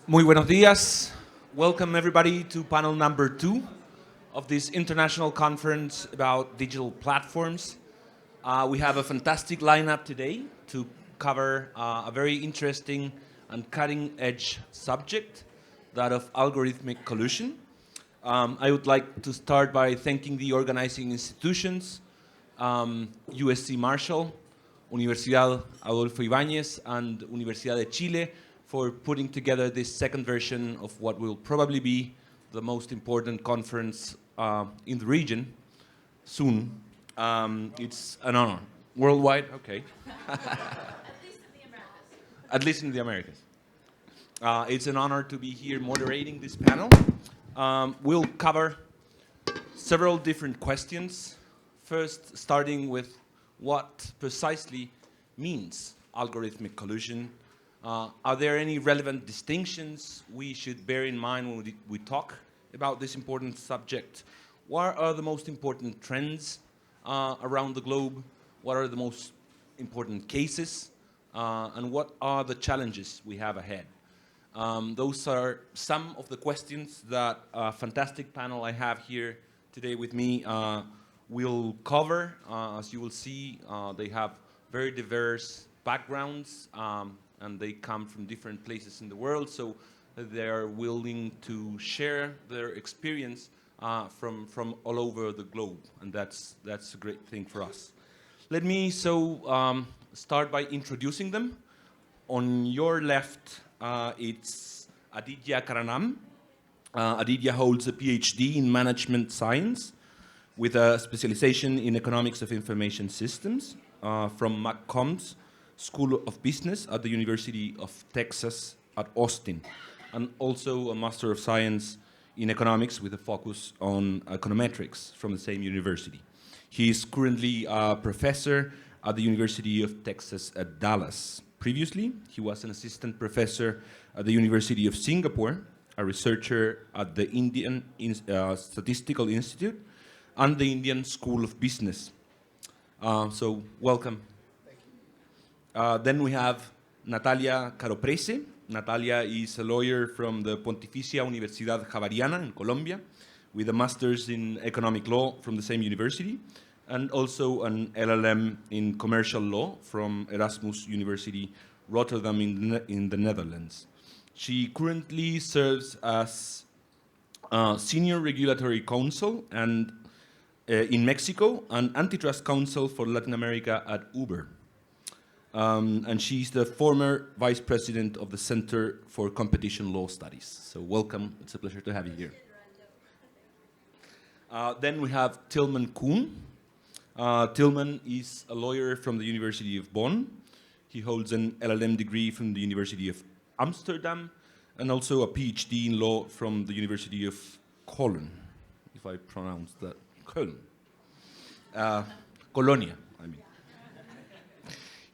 Muy buenos días. Welcome everybody to panel number 2 of this international conference about digital platforms. We have a fantastic lineup today to cover a very interesting and cutting-edge subject, that of algorithmic collusion. I would like to start by thanking the organizing institutions, USC Marshall, Universidad Adolfo Ibáñez, and Universidad de Chile, for putting together this second version of what will probably be the most important conference in the region soon. It's an honor. Worldwide? Okay. At least in the Americas. It's an honor to be here moderating this panel. We'll cover several different questions. First, starting with what precisely means algorithmic collusion. Are there any relevant distinctions we should bear in mind when we talk about this important subject? What are the most important trends around the globe? What are the most important cases? And what are the challenges we have ahead? Those are some of the questions that a fantastic panel I have here today with me will cover. As you will see, they have very diverse backgrounds, and they come from different places in the world, so they are willing to share their experience from all over the globe, and that's a great thing for us. Let me start by introducing them. On your left, it's Aditya Karanam. Aditya holds a PhD in management science with a specialization in economics of information systems from McCombs School of Business at the University of Texas at Austin, and also a Master of Science in Economics with a focus on econometrics from the same university. He is currently a professor at the University of Texas at Dallas. Previously, he was an assistant professor at the University of Singapore, a researcher at the Indian Statistical Institute, and the Indian School of Business. So welcome. Then we have Natalia Caroprese. Natalia is a lawyer from the Pontificia Universidad Javeriana in Colombia, with a master's in economic law from the same university, and also an LLM in commercial law from Erasmus University, Rotterdam in the Netherlands. She currently serves as senior regulatory counsel and in Mexico and antitrust counsel for Latin America at Uber. And she's the former vice president of the Center for Competition Law Studies. So welcome, it's a pleasure to have you here. Then we have Tilman Kuhn. Tilman is a lawyer from the University of Bonn. He holds an LLM degree from the University of Amsterdam, and also a PhD in law from the University of Cologne, if I pronounce that, Cologne. Colonia, I mean.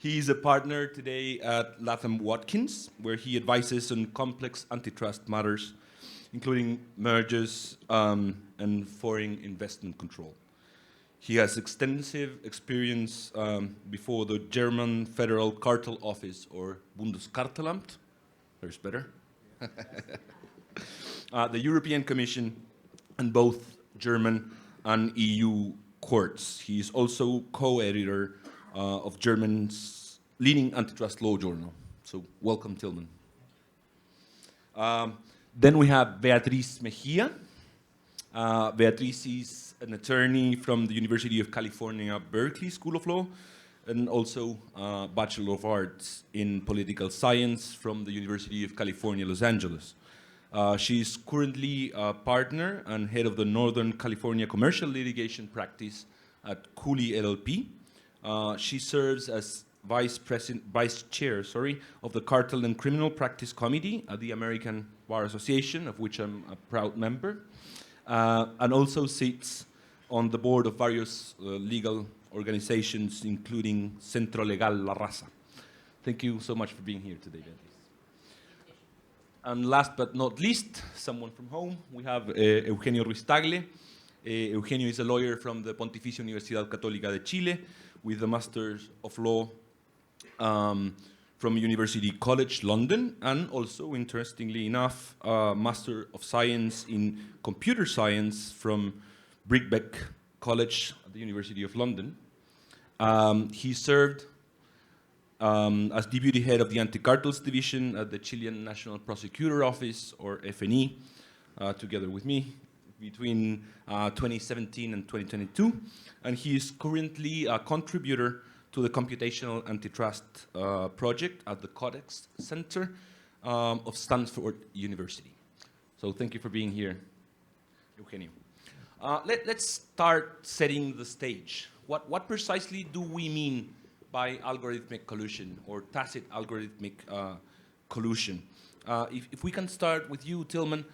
He is a partner today at Latham Watkins, where he advises on complex antitrust matters, including mergers and foreign investment control. He has extensive experience before the German Federal Cartel Office, or Bundeskartellamt, there's better, the European Commission, and both German and EU courts. He is also co-editor of German's leading antitrust law journal. So welcome, Tilman. Then we have Beatriz Mejia. Beatriz is an attorney from the University of California, Berkeley School of Law, and also Bachelor of Arts in Political Science from the University of California, Los Angeles. She is currently a partner and head of the Northern California Commercial Litigation Practice at Cooley LLP. She serves as vice chair of the Cartel and Criminal Practice Committee at the American Bar Association, of which I'm a proud member, and also sits on the board of various legal organizations, including Centro Legal La Raza. Thank you so much for being here today, Beatriz. And last but not least, someone from home, we have Eugenio Ruiz Tagle. Eugenio is a lawyer from the Pontificia Universidad Católica de Chile with a Master of Law from University College London, and also, interestingly enough, Master of Science in Computer Science from Birkbeck College at the University of London. He served as deputy head of the Anti-Cartels Division at the Chilean National Prosecutor Office, or FNE, together with me, between 2017 and 2022. And he is currently a contributor to the Computational Antitrust project at the Codex Center of Stanford University. So thank you for being here, Eugenio. Let's start setting the stage. What precisely do we mean by algorithmic collusion or tacit algorithmic collusion? If we can start with you, Tillman,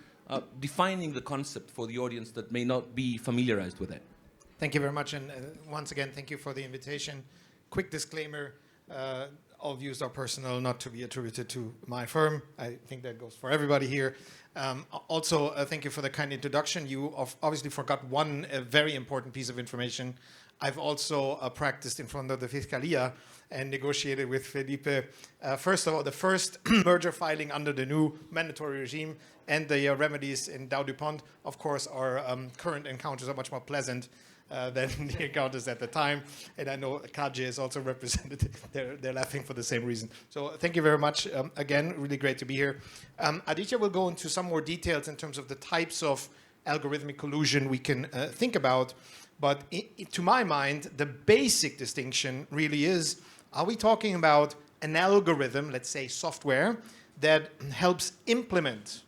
defining the concept for the audience that may not be familiarized with it. Thank you very much, and once again, thank you for the invitation. Quick disclaimer, all views are personal, not to be attributed to my firm. I think that goes for everybody here. Also, thank you for the kind introduction. You obviously forgot one very important piece of information. I've also practiced in front of the Fiscalia and negotiated with Felipe. First of all, the first merger filing under the new mandatory regime and the remedies in Dow DuPont. Of course, our current encounters are much more pleasant than the encounters at the time. And I know KJ is also represented. They're laughing for the same reason. So thank you very much. Again, really great to be here. Aditya will go into some more details in terms of the types of algorithmic collusion we can think about. But to my mind, the basic distinction really is, are we talking about an algorithm, let's say software, that helps implement,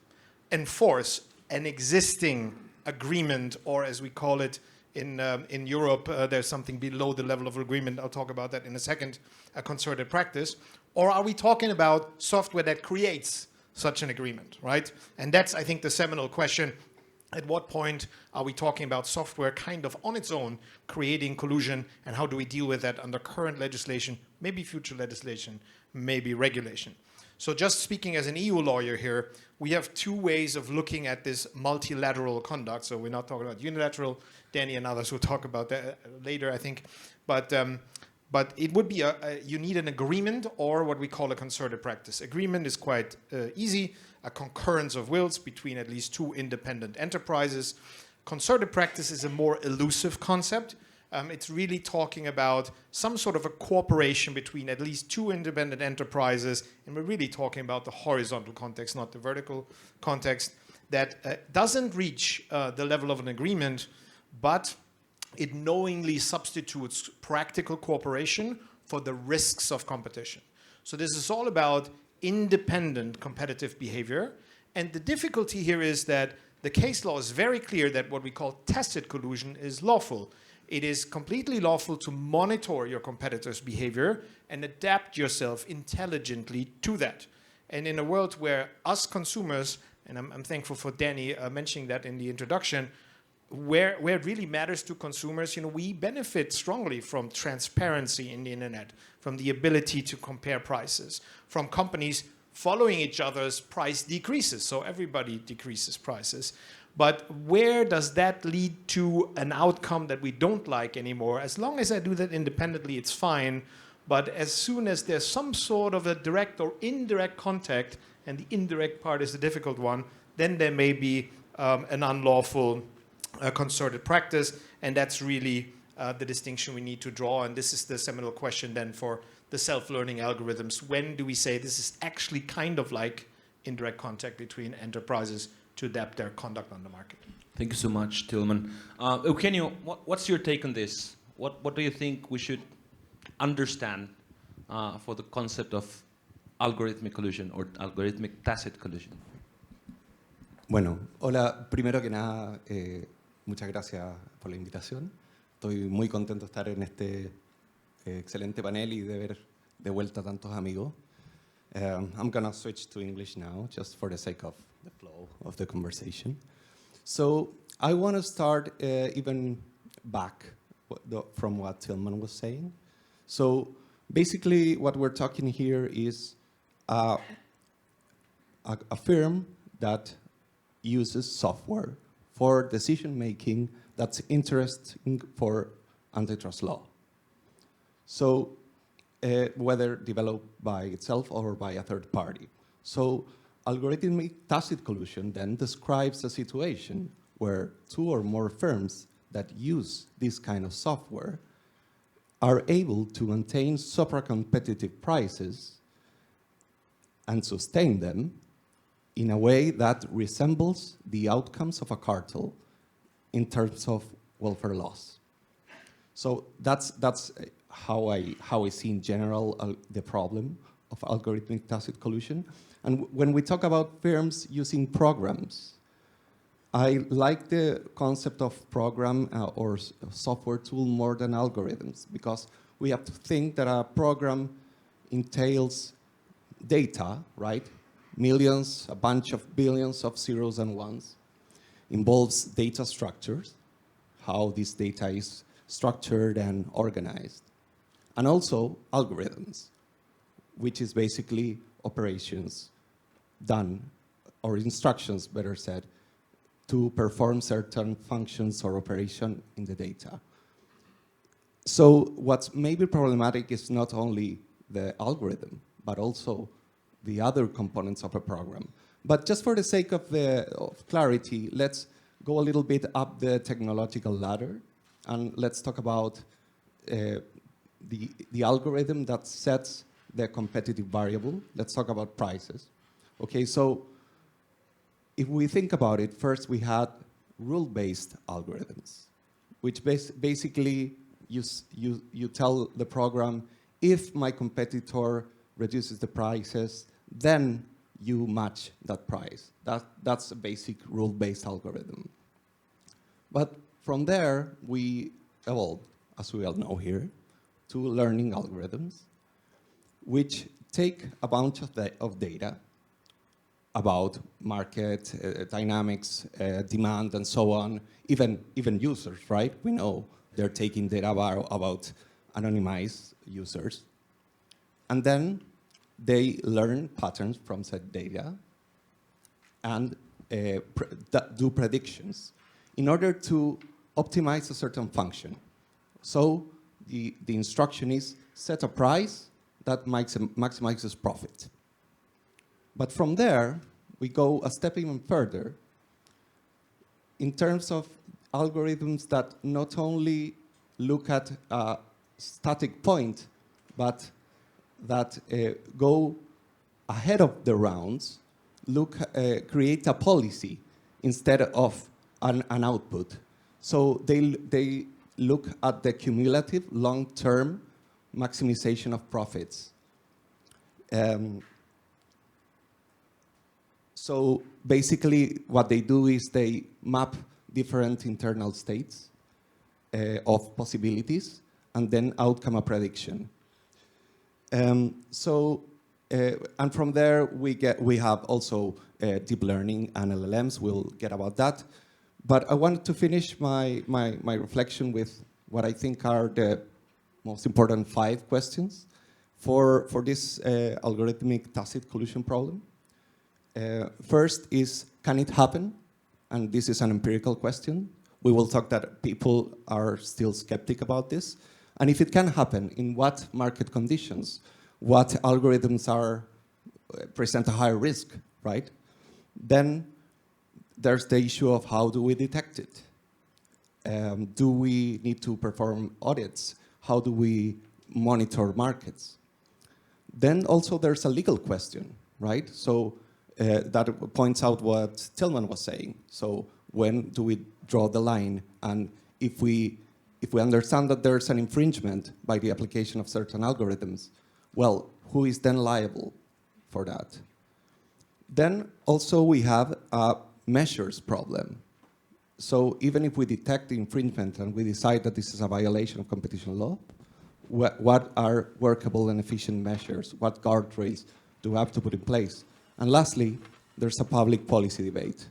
enforce an existing agreement, or as we call it in Europe, there's something below the level of agreement. I'll talk about that in a second, a concerted practice. Or are we talking about software that creates such an agreement, right? And that's, I think, the seminal question. At what point are we talking about software kind of on its own creating collusion, and how do we deal with that under current legislation, maybe future legislation, maybe regulation? So just speaking as an EU lawyer here, we have two ways of looking at this multilateral conduct. So we're not talking about unilateral. Danny and others will talk about that later, I think. But it would be you need an agreement or what we call a concerted practice. Agreement is quite easy, a concurrence of wills between at least two independent enterprises. Concerted practice is a more elusive concept. It's really talking about some sort of a cooperation between at least two independent enterprises, and we're really talking about the horizontal context, not the vertical context, that doesn't reach the level of an agreement, but it knowingly substitutes practical cooperation for the risks of competition. So this is all about independent competitive behavior, and the difficulty here is that the case law is very clear that what we call tacit collusion is lawful. It is completely lawful to monitor your competitor's behavior and adapt yourself intelligently to that. And in a world where us consumers, and I'm thankful for Danny mentioning that in the introduction, where it really matters to consumers, we benefit strongly from transparency in the internet, from the ability to compare prices, from companies following each other's price decreases, so everybody decreases prices. But where does that lead to an outcome that we don't like anymore? As long as I do that independently, it's fine. But as soon as there's some sort of a direct or indirect contact, and the indirect part is the difficult one, then there may be an unlawful concerted practice. And that's really the distinction we need to draw. And this is the seminal question then for the self-learning algorithms. When do we say this is actually kind of like indirect contact between enterprises to adapt their conduct on the market? Thank you so much, Tillman. Eugenio, what's your take on this? What do you think we should understand for the concept of algorithmic collusion or algorithmic tacit collusion? Bueno, hola, primero que nada, muchas gracias por la invitación. Estoy muy contento de estar en este excelente panel y de ver de vuelta a tantos amigos. I'm going to switch to English now, just for the sake of the flow of the conversation. So I want to start even back from what Tillman was saying. So basically what we're talking here is a firm that uses software for decision-making that's interesting for antitrust law. So whether developed by itself or by a third party. So algorithmic tacit collusion then describes a situation where two or more firms that use this kind of software are able to maintain supra-competitive prices and sustain them in a way that resembles the outcomes of a cartel in terms of welfare loss. So that's how I see in general the problem of algorithmic tacit collusion. And when we talk about firms using programs, I like the concept of program or software tool more than algorithms, because we have to think that a program entails data, right? Millions, a bunch of billions of zeros and ones, involves data structures, how this data is structured and organized, and also algorithms, which is basically operations done, or instructions, better said, to perform certain functions or operation in the data. So what's maybe problematic is not only the algorithm, but also the other components of a program. But just for the sake of clarity, let's go a little bit up the technological ladder, and let's talk about the algorithm that sets the competitive variable. Let's talk about prices. Okay, so if we think about it, first we had rule-based algorithms, which basically you tell the program, if my competitor reduces the prices, then you match that price. That's a basic rule-based algorithm. But from there, we evolved, as we all know here, to learning algorithms, which take a bunch of data about market dynamics, demand, and so on, even users, right? We know they're taking data about anonymized users. And then they learn patterns from said data and do predictions in order to optimize a certain function. So the instruction is set a price that maximizes profit. But from there, we go a step even further in terms of algorithms that not only look at a static point, but that go ahead of the rounds, create a policy instead of an output. So they look at the cumulative long-term maximization of profits. So basically what they do is they map different internal states of possibilities and then outcome a prediction. And from there we have also deep learning and LLMs. We'll get about that. But I wanted to finish my reflection with what I think are the most important 5 questions for this algorithmic tacit collusion problem. First is, can it happen? And this is an empirical question. We will talk that people are still skeptic about this. And if it can happen, in what market conditions? What algorithms present a higher risk, right? Then there's the issue of how do we detect it? Do we need to perform audits? How do we monitor markets? Then also there's a legal question, right? So that points out what Tillman was saying. So when do we draw the line? And if we understand that there's an infringement by the application of certain algorithms, well, who is then liable for that? Then also we have a measures problem. So even if we detect the infringement and we decide that this is a violation of competition law, what are workable and efficient measures? What guardrails do we have to put in place? And lastly, there's a public policy debate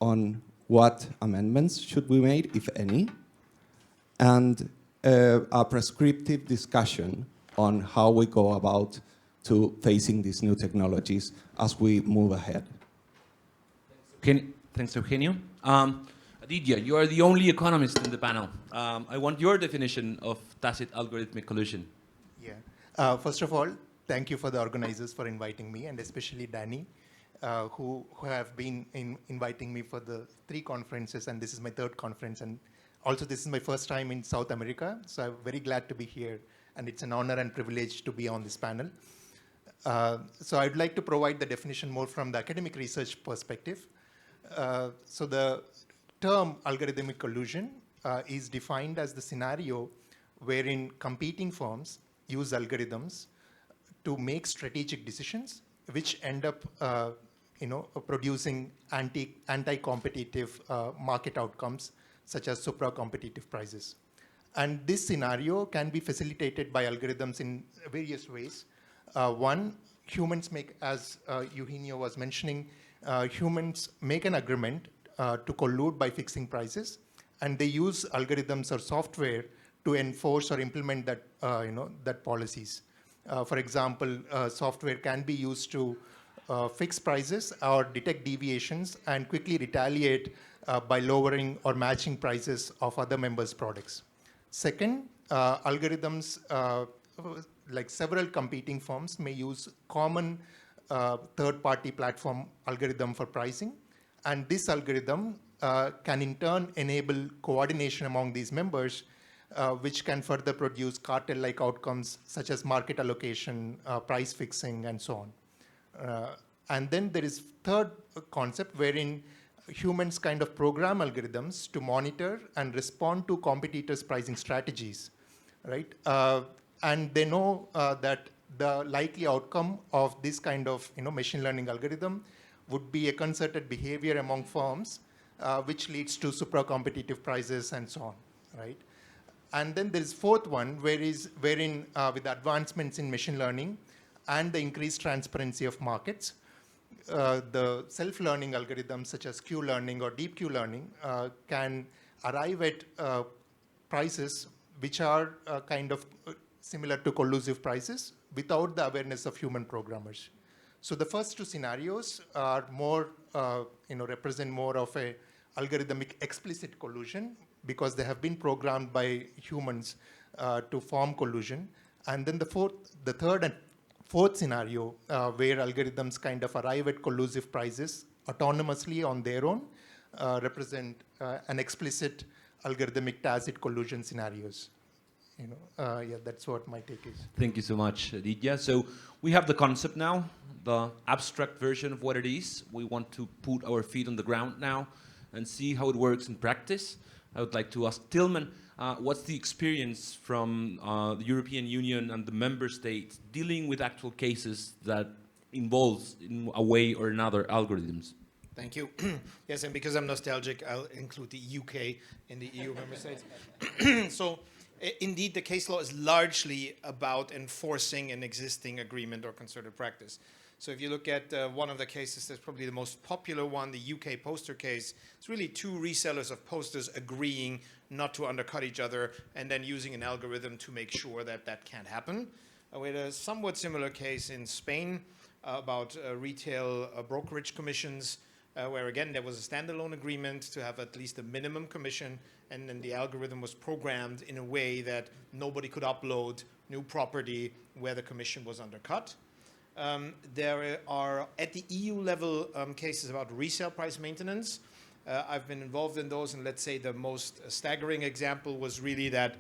on what amendments should be made, if any, and a prescriptive discussion on how we go about to facing these new technologies as we move ahead. Thanks, Eugenio. Aditya, you are the only economist in the panel. I want your definition of tacit algorithmic collusion. Yeah. First of all, thank you for the organizers for inviting me, and especially Danny, who have been inviting me for the 3 conferences, and this is my 3rd conference. And also, this is my first time in South America, so I'm very glad to be here, and it's an honor and privilege to be on this panel. So I'd like to provide the definition more from the academic research perspective. So the term algorithmic collusion is defined as the scenario wherein competing firms use algorithms to make strategic decisions, which end up producing anti-competitive market outcomes, such as supra-competitive prices. And this scenario can be facilitated by algorithms in various ways. One, humans make, as Reúnió was mentioning, humans make an agreement to collude by fixing prices, and they use algorithms or software to enforce or implement that, that policies. For example, software can be used to fix prices or detect deviations and quickly retaliate by lowering or matching prices of other members' products. Second, algorithms, like several competing firms, may use common third-party platform algorithm for pricing, and this algorithm can in turn enable coordination among these members, which can further produce cartel-like outcomes such as market allocation, price fixing, and so on. And then there is third concept wherein humans kind of program algorithms to monitor and respond to competitors' pricing strategies, right? And they know that the likely outcome of this kind of machine learning algorithm would be a concerted behavior among firms, which leads to supra-competitive prices and so on, right? And then there is fourth one, wherein with advancements in machine learning and the increased transparency of markets, the self-learning algorithms such as Q-learning or deep Q-learning can arrive at prices which are kind of similar to collusive prices without the awareness of human programmers. So the first 2 scenarios are more, represent more of a algorithmic explicit collusion because they have been programmed by humans to form collusion. And then the third and fourth scenario, where algorithms kind of arrive at collusive prices autonomously on their own, represent an explicit algorithmic tacit collusion scenarios. Yeah, that's what my take is. Thank you so much, Aditya. So we have the concept now, the abstract version of what it is. We want to put our feet on the ground now and see how it works in practice. I would like to ask Tillman, what's the experience from the European Union and the member states dealing with actual cases that involves, in a way or another, algorithms? Thank you. Yes, and because I'm nostalgic, I'll include the UK in the EU member states. So, indeed, the case law is largely about enforcing an existing agreement or concerted practice. So if you look at one of the cases that's probably the most popular one, the UK poster case, it's really 2 resellers of posters agreeing not to undercut each other and then using an algorithm to make sure that that can't happen. We had a somewhat similar case in Spain about retail brokerage commissions, where again there was a standalone agreement to have at least a minimum commission, and then the algorithm was programmed in a way that nobody could upload new property where the commission was undercut. There are, at the EU level, cases about resale price maintenance. I've been involved in those, and let's say the most staggering example was really that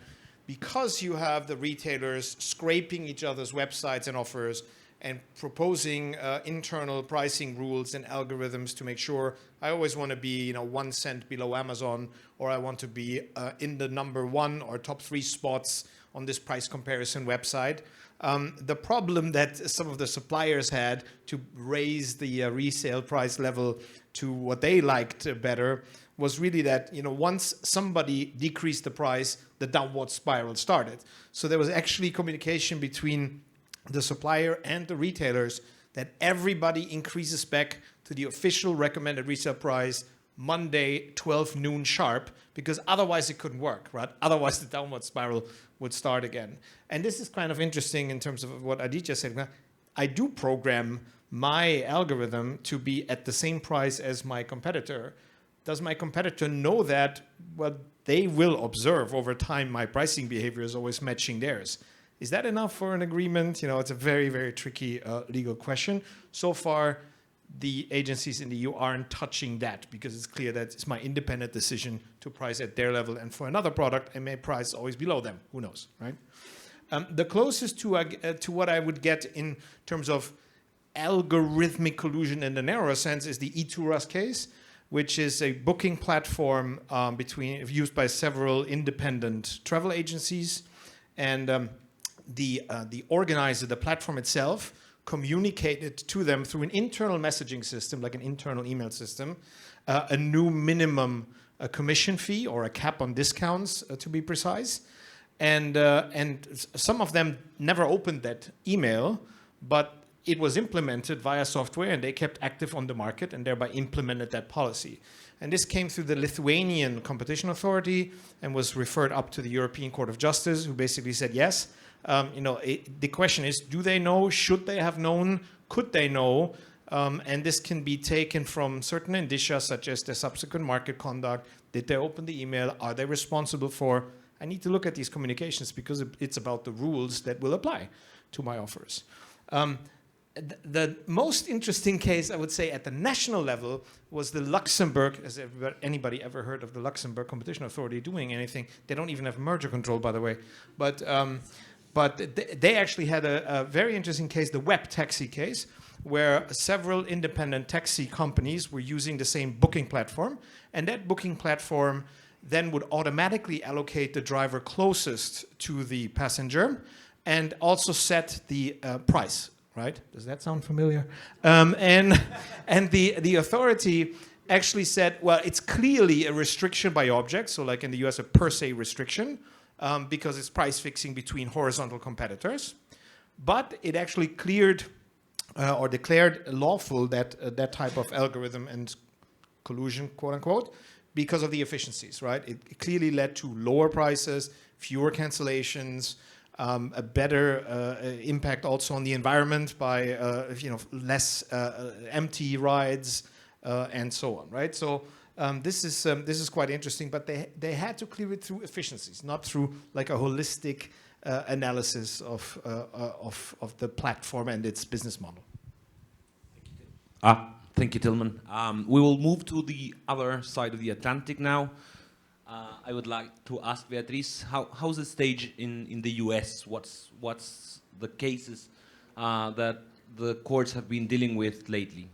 because you have the retailers scraping each other's websites and offers and proposing internal pricing rules and algorithms to make sure I always want to be 1 cent below Amazon, or I want to be in the number 1 or top 3 spots on this price comparison website. The problem that some of the suppliers had to raise the resale price level to what they liked better was really that once somebody decreased the price, the downward spiral started. So there was actually communication between the supplier and the retailers that everybody increases back to the official recommended resale price Monday, 12 noon sharp, because otherwise it couldn't work, right? Otherwise the downward spiral would start again. And this is kind of interesting in terms of what Aditya said. I do program my algorithm to be at the same price as my competitor. Does my competitor know that? Well, they will observe over time my pricing behavior is always matching theirs. Is that enough for an agreement? It's a very, very tricky legal question. So far, the agencies in the EU aren't touching that because it's clear that it's my independent decision to price at their level. And for another product, I may price always below them. Who knows, right? The closest to what I would get in terms of algorithmic collusion in the narrower sense is the E2RUS case, which is a booking platform used by several independent travel agencies. And the organizer, the platform itself, communicated to them through an internal messaging system, like an internal email system, a new minimum commission fee or a cap on discounts, to be precise. And some of them never opened that email, but it was implemented via software, and they kept active on the market and thereby implemented that policy. And this came through the Lithuanian Competition Authority and was referred up to the European Court of Justice, who basically said yes. The question is, do they know? Should they have known? Could they know? And this can be taken from certain indicia, such as the subsequent market conduct. Did they open the email? Are they responsible for? I need to look at these communications because it's about the rules that will apply to my offers. The most interesting case, I would say, at the national level was the Luxembourg. Has anybody ever heard of the Luxembourg Competition Authority doing anything? They don't even have merger control, by the way. But they actually had a very interesting case, the web taxi case, where several independent taxi companies were using the same booking platform. And that booking platform then would automatically allocate the driver closest to the passenger and also set the price. Right? Does that sound familiar? And the authority actually said, well, it's clearly a restriction by object, so like in the US, a per se restriction, because it's price fixing between horizontal competitors. But it actually cleared or declared lawful that type of algorithm and collusion, quote unquote, because of the efficiencies, right? It clearly led to lower prices, fewer cancellations, a better impact also on the environment by less empty rides and so on, right? So this is quite interesting, but they had to clear it through efficiencies, not through like a holistic analysis of the platform and its business model. Thank you, Tillman. We will move to the other side of the Atlantic now. I would like to ask Beatriz, how's the stage in the US? What's the cases that the courts have been dealing with lately?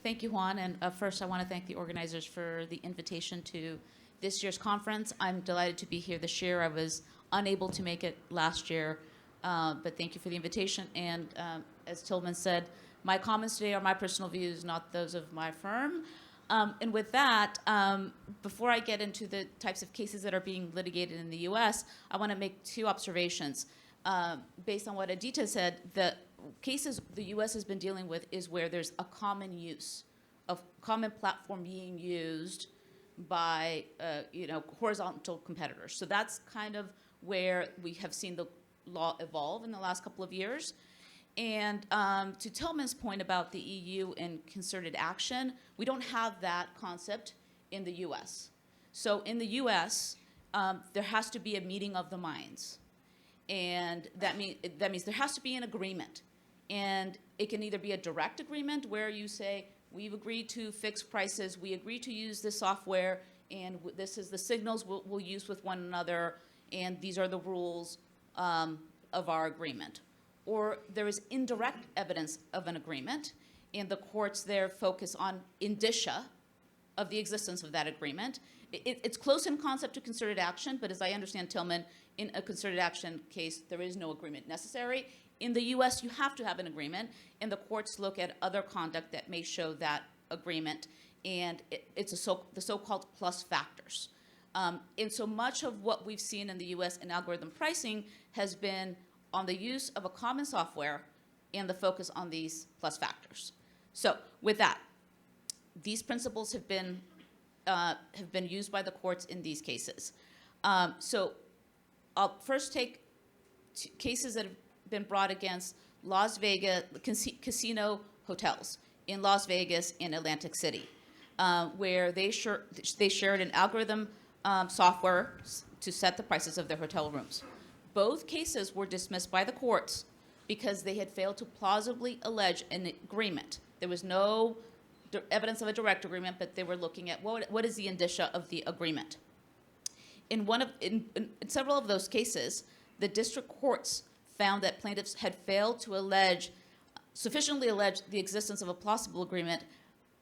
Thank you, Juan. And first, I want to thank the organizers for the invitation to this year's conference. I'm delighted to be here this year. I was unable to make it last year, but thank you for the invitation. And as Tillman said, my comments today are my personal views, not those of my firm. And with that, before I get into the types of cases that are being litigated in the US, I want to make two observations. Based on what Aditya said, the cases the US has been dealing with is where there's a common use, of common platform being used by horizontal competitors. So that's kind of where we have seen the law evolve in the last couple of years. And to Tillman's point about the EU and concerted action, we don't have that concept in the US. So in the US, there has to be a meeting of the minds. And that means there has to be an agreement. And it can either be a direct agreement where you say, we've agreed to fix prices, we agree to use this software, and this is the signals we'll use with one another, and these are the rules of our agreement. Or there is indirect evidence of an agreement, and the courts there focus on indicia of the existence of that agreement. It's close in concept to concerted action, but as I understand, Tillman, in a concerted action case, there is no agreement necessary. In the US, you have to have an agreement, and the courts look at other conduct that may show that agreement, and it's the so-called plus factors. And so much of what we've seen in the US in algorithm pricing has been on the use of a common software and the focus on these plus factors. So with that, these principles have been used by the courts in these cases. So I'll first take cases that have been brought against Las Vegas casino hotels in Las Vegas and Atlantic City, where they shared an algorithm software to set the prices of their hotel rooms. Both cases were dismissed by the courts because they had failed to plausibly allege an agreement. There was no evidence of a direct agreement, but they were looking at what is the indicia of the agreement. In several of those cases, the district courts found that plaintiffs had failed to sufficiently allege the existence of a plausible agreement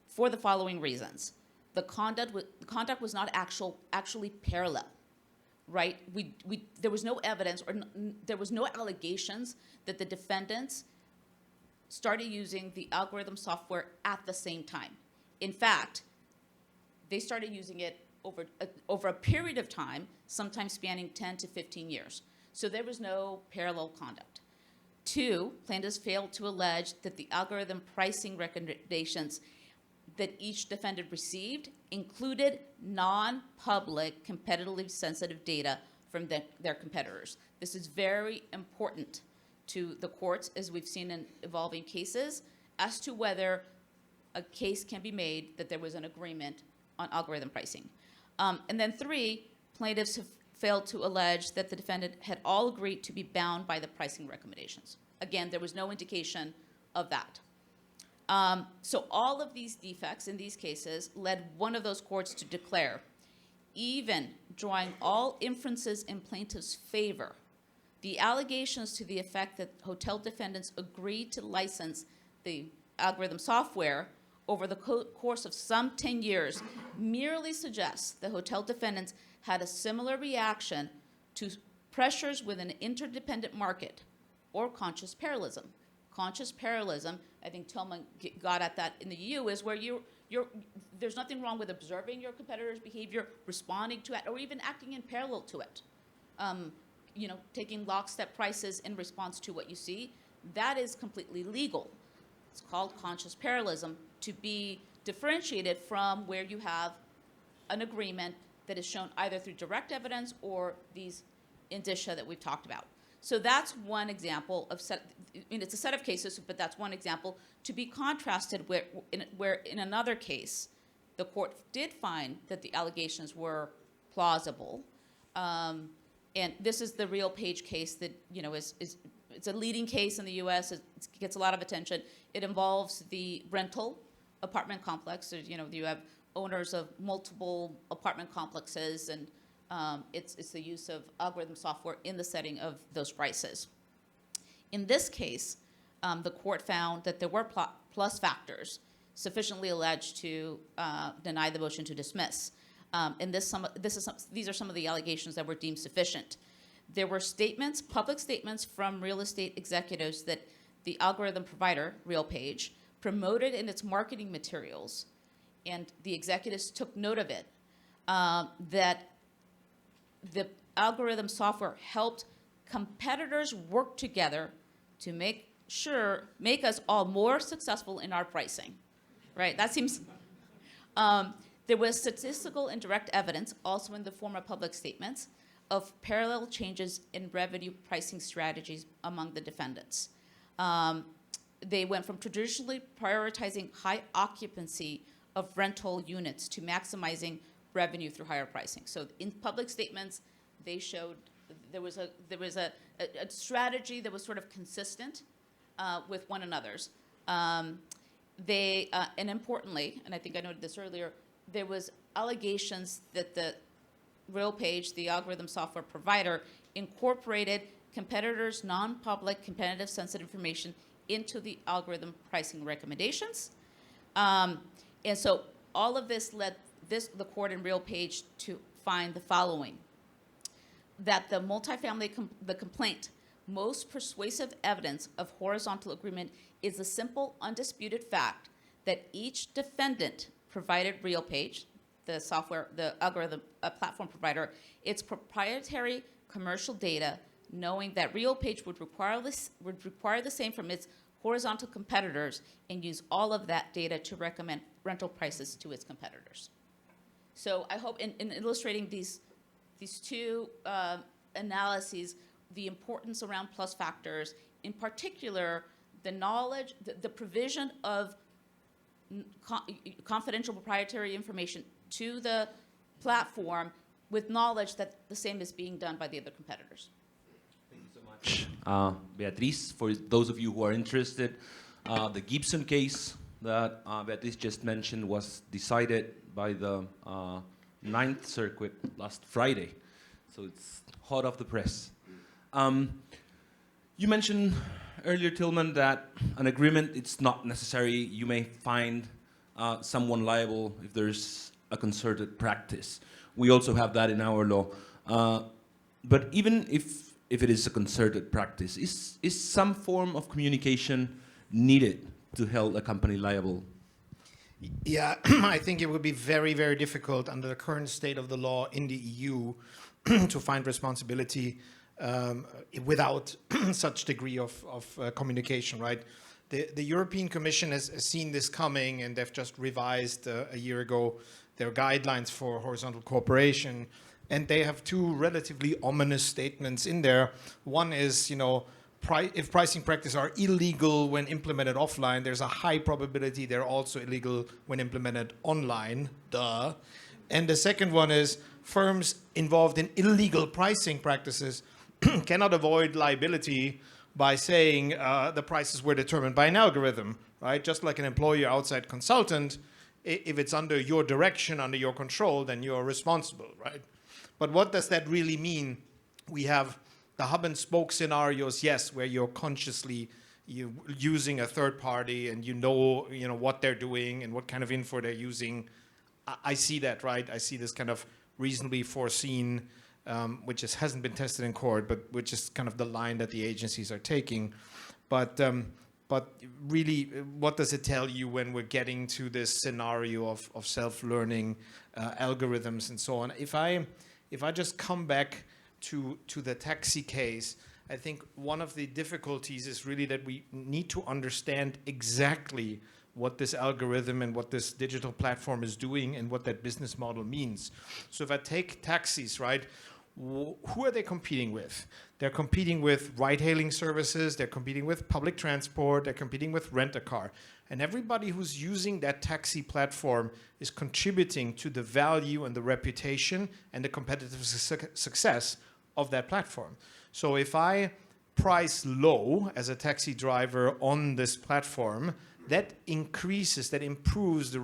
for the following reasons. The conduct was not actually parallel, right? There was no evidence or there was no allegations that the defendants started using the algorithm software at the same time. In fact, they started using it over a period of time, sometimes spanning 10 to 15 years. So there was no parallel conduct. 2, plaintiffs failed to allege that the algorithm pricing recommendations that each defendant received included non-public, competitively sensitive data from their competitors. This is very important to the courts, as we've seen in evolving cases, as to whether a case can be made that there was an agreement on algorithm pricing. And then 3, plaintiffs have failed to allege that the defendant had all agreed to be bound by the pricing recommendations. Again, there was no indication of that. So all of these defects in these cases led one of those courts to declare, even drawing all inferences in plaintiff's favor, the allegations to the effect that hotel defendants agreed to license the algorithm software over the course of some 10 years merely suggests the hotel defendants had a similar reaction to pressures within an interdependent market or conscious parallelism. Conscious parallelism, I think Tillman got at that in the EU, is where there's nothing wrong with observing your competitor's behavior, responding to it, or even acting in parallel to it. Taking lockstep prices in response to what you see, that is completely legal. It's called conscious parallelism, to be differentiated from where you have an agreement that is shown either through direct evidence or these indicia that we've talked about. So that's one example of it's a set of cases, but that's one example to be contrasted where in another case, the court did find that the allegations were plausible. And this is the RealPage case that, it's a leading case in the US. It gets a lot of attention. It involves the rental apartment complex. So, you have owners of multiple apartment complexes, and it's the use of algorithm software in the setting of those prices. In this case, the court found that there were plus factors sufficiently alleged to deny the motion to dismiss. And these are some of the allegations that were deemed sufficient. There were public statements from real estate executives that the algorithm provider, RealPage, promoted in its marketing materials, and the executives took note of it, that the algorithm software helped competitors work together to make us all more successful in our pricing, right? That seems. There was statistical and direct evidence, also in the form of public statements, of parallel changes in revenue pricing strategies among the defendants. They went from traditionally prioritizing high occupancy of rental units to maximizing revenue through higher pricing. So in public statements, they showed there was a strategy that was sort of consistent with one another's. And importantly, and I think I noted this earlier, there was allegations that the RealPage, the algorithm software provider, incorporated competitors' non-public competitive sensitive information into the algorithm pricing recommendations. And so all of this led the court in RealPage to find the following: that the the complaint, most persuasive evidence of horizontal agreement is the simple, undisputed fact that each defendant provided RealPage, the algorithm platform provider, its proprietary commercial data, knowing that RealPage would require the same from its horizontal competitors, and use all of that data to recommend rental prices to its competitors. So I hope in illustrating these two analyses, the importance around plus factors, in particular, the knowledge, the provision of confidential proprietary information to the platform with knowledge that the same is being done by the other competitors. much, Beatriz. For those of you who are interested, the Gibson case that Beatriz just mentioned was decided by the Ninth Circuit last Friday. So it's hot off the press. You mentioned earlier, Tillman, that an agreement, it's not necessary. You may find someone liable if there's a concerted practice. We also have that in our law. But even if it is a concerted practice, is some form of communication needed to hold a company liable? Yeah, I think it would be very, very difficult under the current state of the law in the EU to find responsibility without such degree of communication, right? The European Commission has seen this coming, and they've just revised a year ago their guidelines for horizontal cooperation. And they have two relatively ominous statements in there. One is, you know, if pricing practices are illegal when implemented offline, there's a high probability they're also illegal when implemented online. Duh. And the second one is firms involved in illegal pricing practices cannot avoid liability by saying the prices were determined by an algorithm, right? Just like an employer outside consultant, if it's under your direction, under your control, then you're responsible, right? But what does that really mean? We have the hub and spoke scenarios, yes, where you're consciously using a third party and you know what they're doing and what kind of info they're using. I see that, right? I see this kind of reasonably foreseen, which hasn't been tested in court, but which is kind of the line that the agencies are taking. But really, what does it tell you when we're getting to this scenario of self-learning algorithms and so on? If I just come back to the taxi case, I think one of the difficulties is really that we need to understand exactly what this algorithm and what this digital platform is doing and what that business model means. So if I take taxis, right, who are they competing with? They're competing with ride-hailing services, they're competing with public transport, they're competing with rent-a-car. And everybody who's using that taxi platform is contributing to the value and the reputation and the competitive success of that platform. So if I price low as a taxi driver on this platform, that increases, that improves the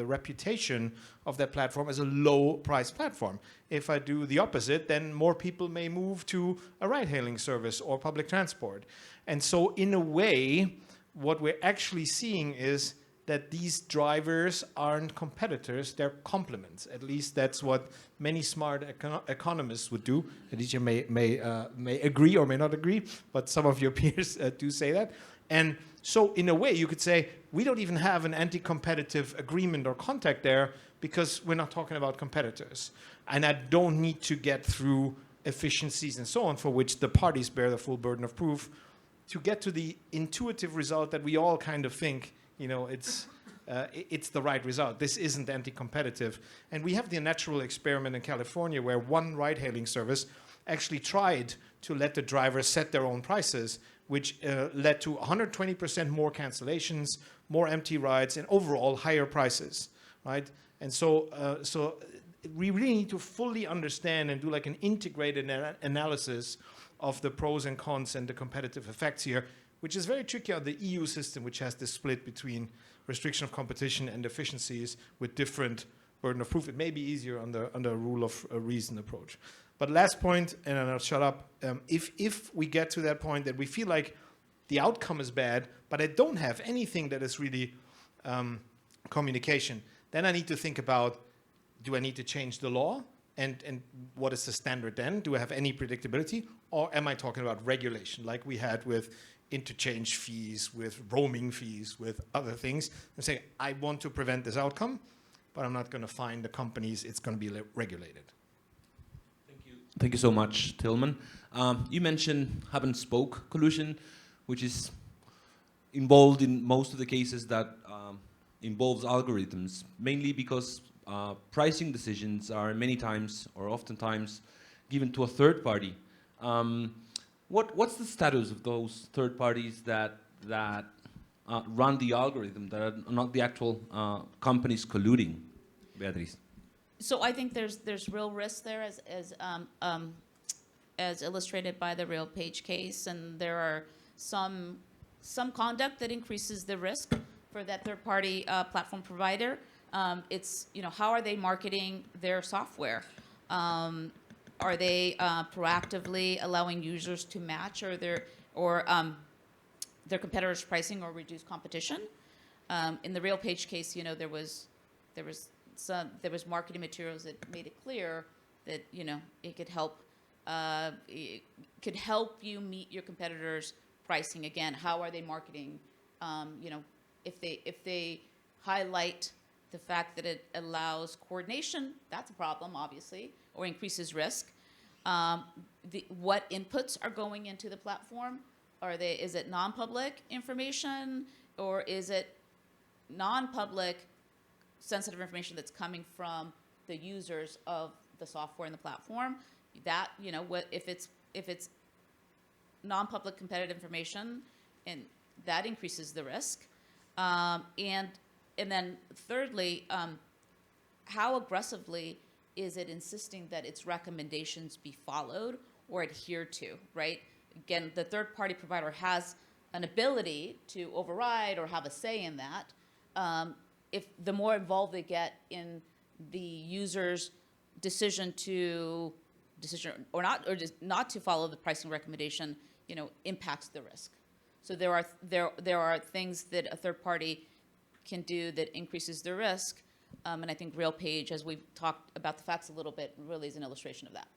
reputation of that platform as a low-price platform. If I do the opposite, then more people may move to a ride-hailing service or public transport. And so in a way, what we're actually seeing is that these drivers aren't competitors, they're complements. At least that's what many smart economists would do. Aditya may agree or may not agree, but some of your peers do say that. And so in a way, you could say, we don't even have an anti-competitive agreement or contact there because we're not talking about competitors. And I don't need to get through efficiencies and so on for which the parties bear the full burden of proof to get to the intuitive result that we all kind of think, you know, it's the right result. This isn't anti-competitive. And we have the natural experiment in California where one ride-hailing service actually tried to let the drivers set their own prices, which led to 120% more cancellations, more empty rides, and overall higher prices, right? And so we really need to fully understand and do like an integrated analysis of the pros and cons and the competitive effects here, which is very tricky on the EU system, which has this split between restriction of competition and efficiencies with different burden of proof. It may be easier under a rule of reason approach. But last point, and then I'll shut up. If we get to that point that we feel like the outcome is bad, but I don't have anything that is really communication, then I need to think about, do I need to change the law? And what is the standard then? Do I have any predictability? Or am I talking about regulation, like we had with interchange fees, with roaming fees, with other things? I'm saying, I want to prevent this outcome, but I'm not going to fine the companies. It's going to be regulated. Thank you so much, Tillman. You mentioned hub and spoke collusion, which is involved in most of the cases that involves algorithms, mainly because pricing decisions are many times or oftentimes given to a third party. What's the status of those third parties that run the algorithm, that are not the actual companies colluding, Beatriz? So I think there's real risk there, as as illustrated by the RealPage case, and there are some conduct that increases the risk for that third-party platform provider. It's, how are they marketing their software? Are they proactively allowing users to match their competitors' pricing or reduce competition? In the RealPage case, there was marketing materials that made it clear that it could help you meet your competitors' pricing. Again, how are they marketing? If they highlight the fact that it allows coordination, that's a problem, obviously, or increases risk. What inputs are going into the platform? Is it non-public information, or is it non-public sensitive information that's coming from the users of the software and the platform? That, if it's non-public competitive information, and that increases the risk. And then thirdly, how aggressively is it insisting that its recommendations be followed or adhered to, right? Again, the third-party provider has an ability to override or have a say in that. If the more involved they get in the user's decision or just not to follow the pricing recommendation, impacts the risk. So there are things that a third party can do that increases the risk, and I think RealPage, as we've talked about the facts a little bit, really is an illustration of that.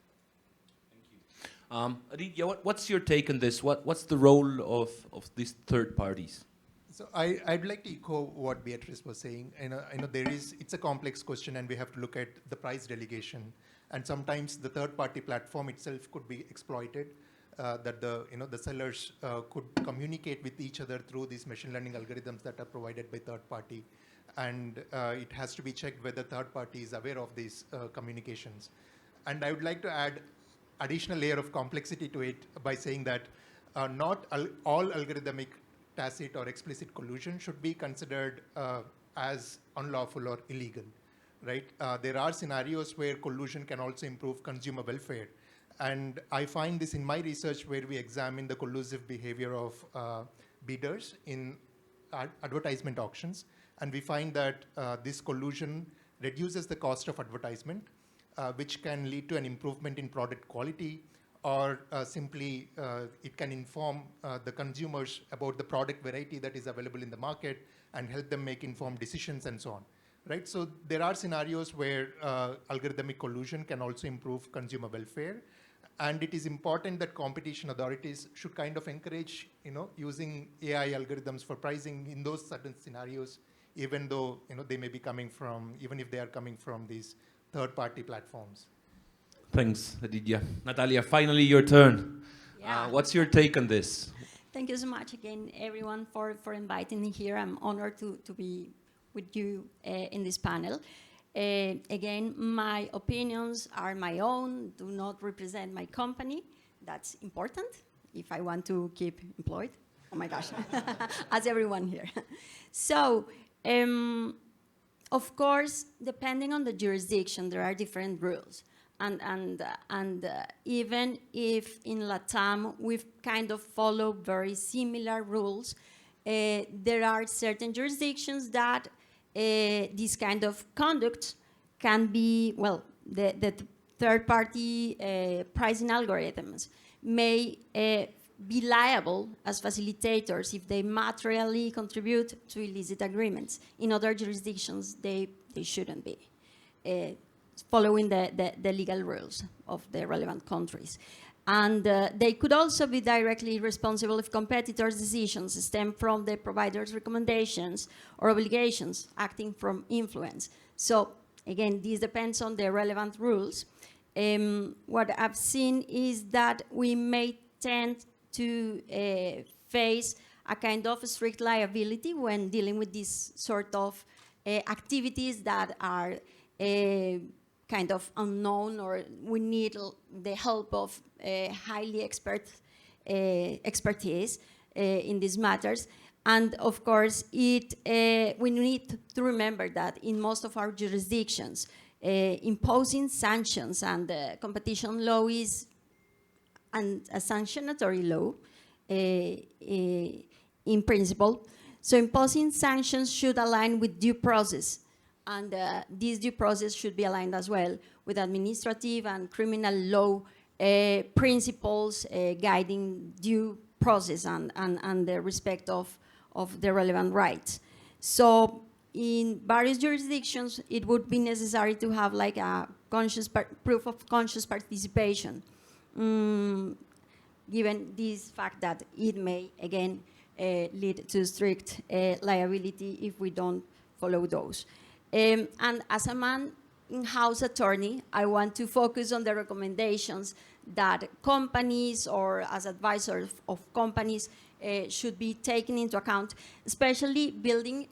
Aditya, what's your take on this? What's the role of these third parties? So I'd like to echo what Beatrice was saying. It's a complex question, and we have to look at the price delegation. And sometimes the third-party platform itself could be exploited, that the sellers could communicate with each other through these machine learning algorithms that are provided by third party. And it has to be checked whether third party is aware of these communications. And I would like to add additional layer of complexity to it by saying that not all algorithmic tacit or explicit collusion should be considered as unlawful or illegal, right? There are scenarios where collusion can also improve consumer welfare. And I find this in my research where we examine the collusive behavior of bidders in advertisement auctions. And we find that this collusion reduces the cost of advertisement, which can lead to an improvement in product quality, or simply it can inform the consumers about the product variety that is available in the market and help them make informed decisions and so on, right? So there are scenarios where algorithmic collusion can also improve consumer welfare. And it is important that competition authorities should kind of encourage, using AI algorithms for pricing in those certain scenarios, even though, they may be even if they are coming from these third-party platforms. Thanks, Aditya. Natalia, finally your turn. Yeah. What's your take on this? Thank you so much again, everyone, for inviting me here. I'm honored to be with you in this panel. Again, my opinions are my own, do not represent my company. That's important if I want to keep employed. Oh my gosh, as everyone here. So, of course, depending on the jurisdiction, there are different rules. And even if in LATAM we've kind of followed very similar rules, there are certain jurisdictions that this kind of conduct can be, well, the third-party pricing algorithms may be liable as facilitators if they materially contribute to illicit agreements. In other jurisdictions, they shouldn't be, following the legal rules of the relevant countries. And they could also be directly responsible if competitors' decisions stem from the provider's recommendations or obligations acting from influence. So again, this depends on the relevant rules. What I've seen is that we may tend to face a kind of strict liability when dealing with these sort of activities that are kind of unknown, or we need the help of highly expertise in these matters. And of course, we need to remember that in most of our jurisdictions, imposing sanctions and competition law is a sanctionatory law in principle. So imposing sanctions should align with due process, and this due process should be aligned as well with administrative and criminal law principles guiding due process and the respect of the relevant rights. So in various jurisdictions, it would be necessary to have like a proof of conscious participation, given this fact that it may, again, lead to strict liability if we don't follow those. And as a in-house attorney, I want to focus on the recommendations that companies or as advisors of companies should be taken into account, especially building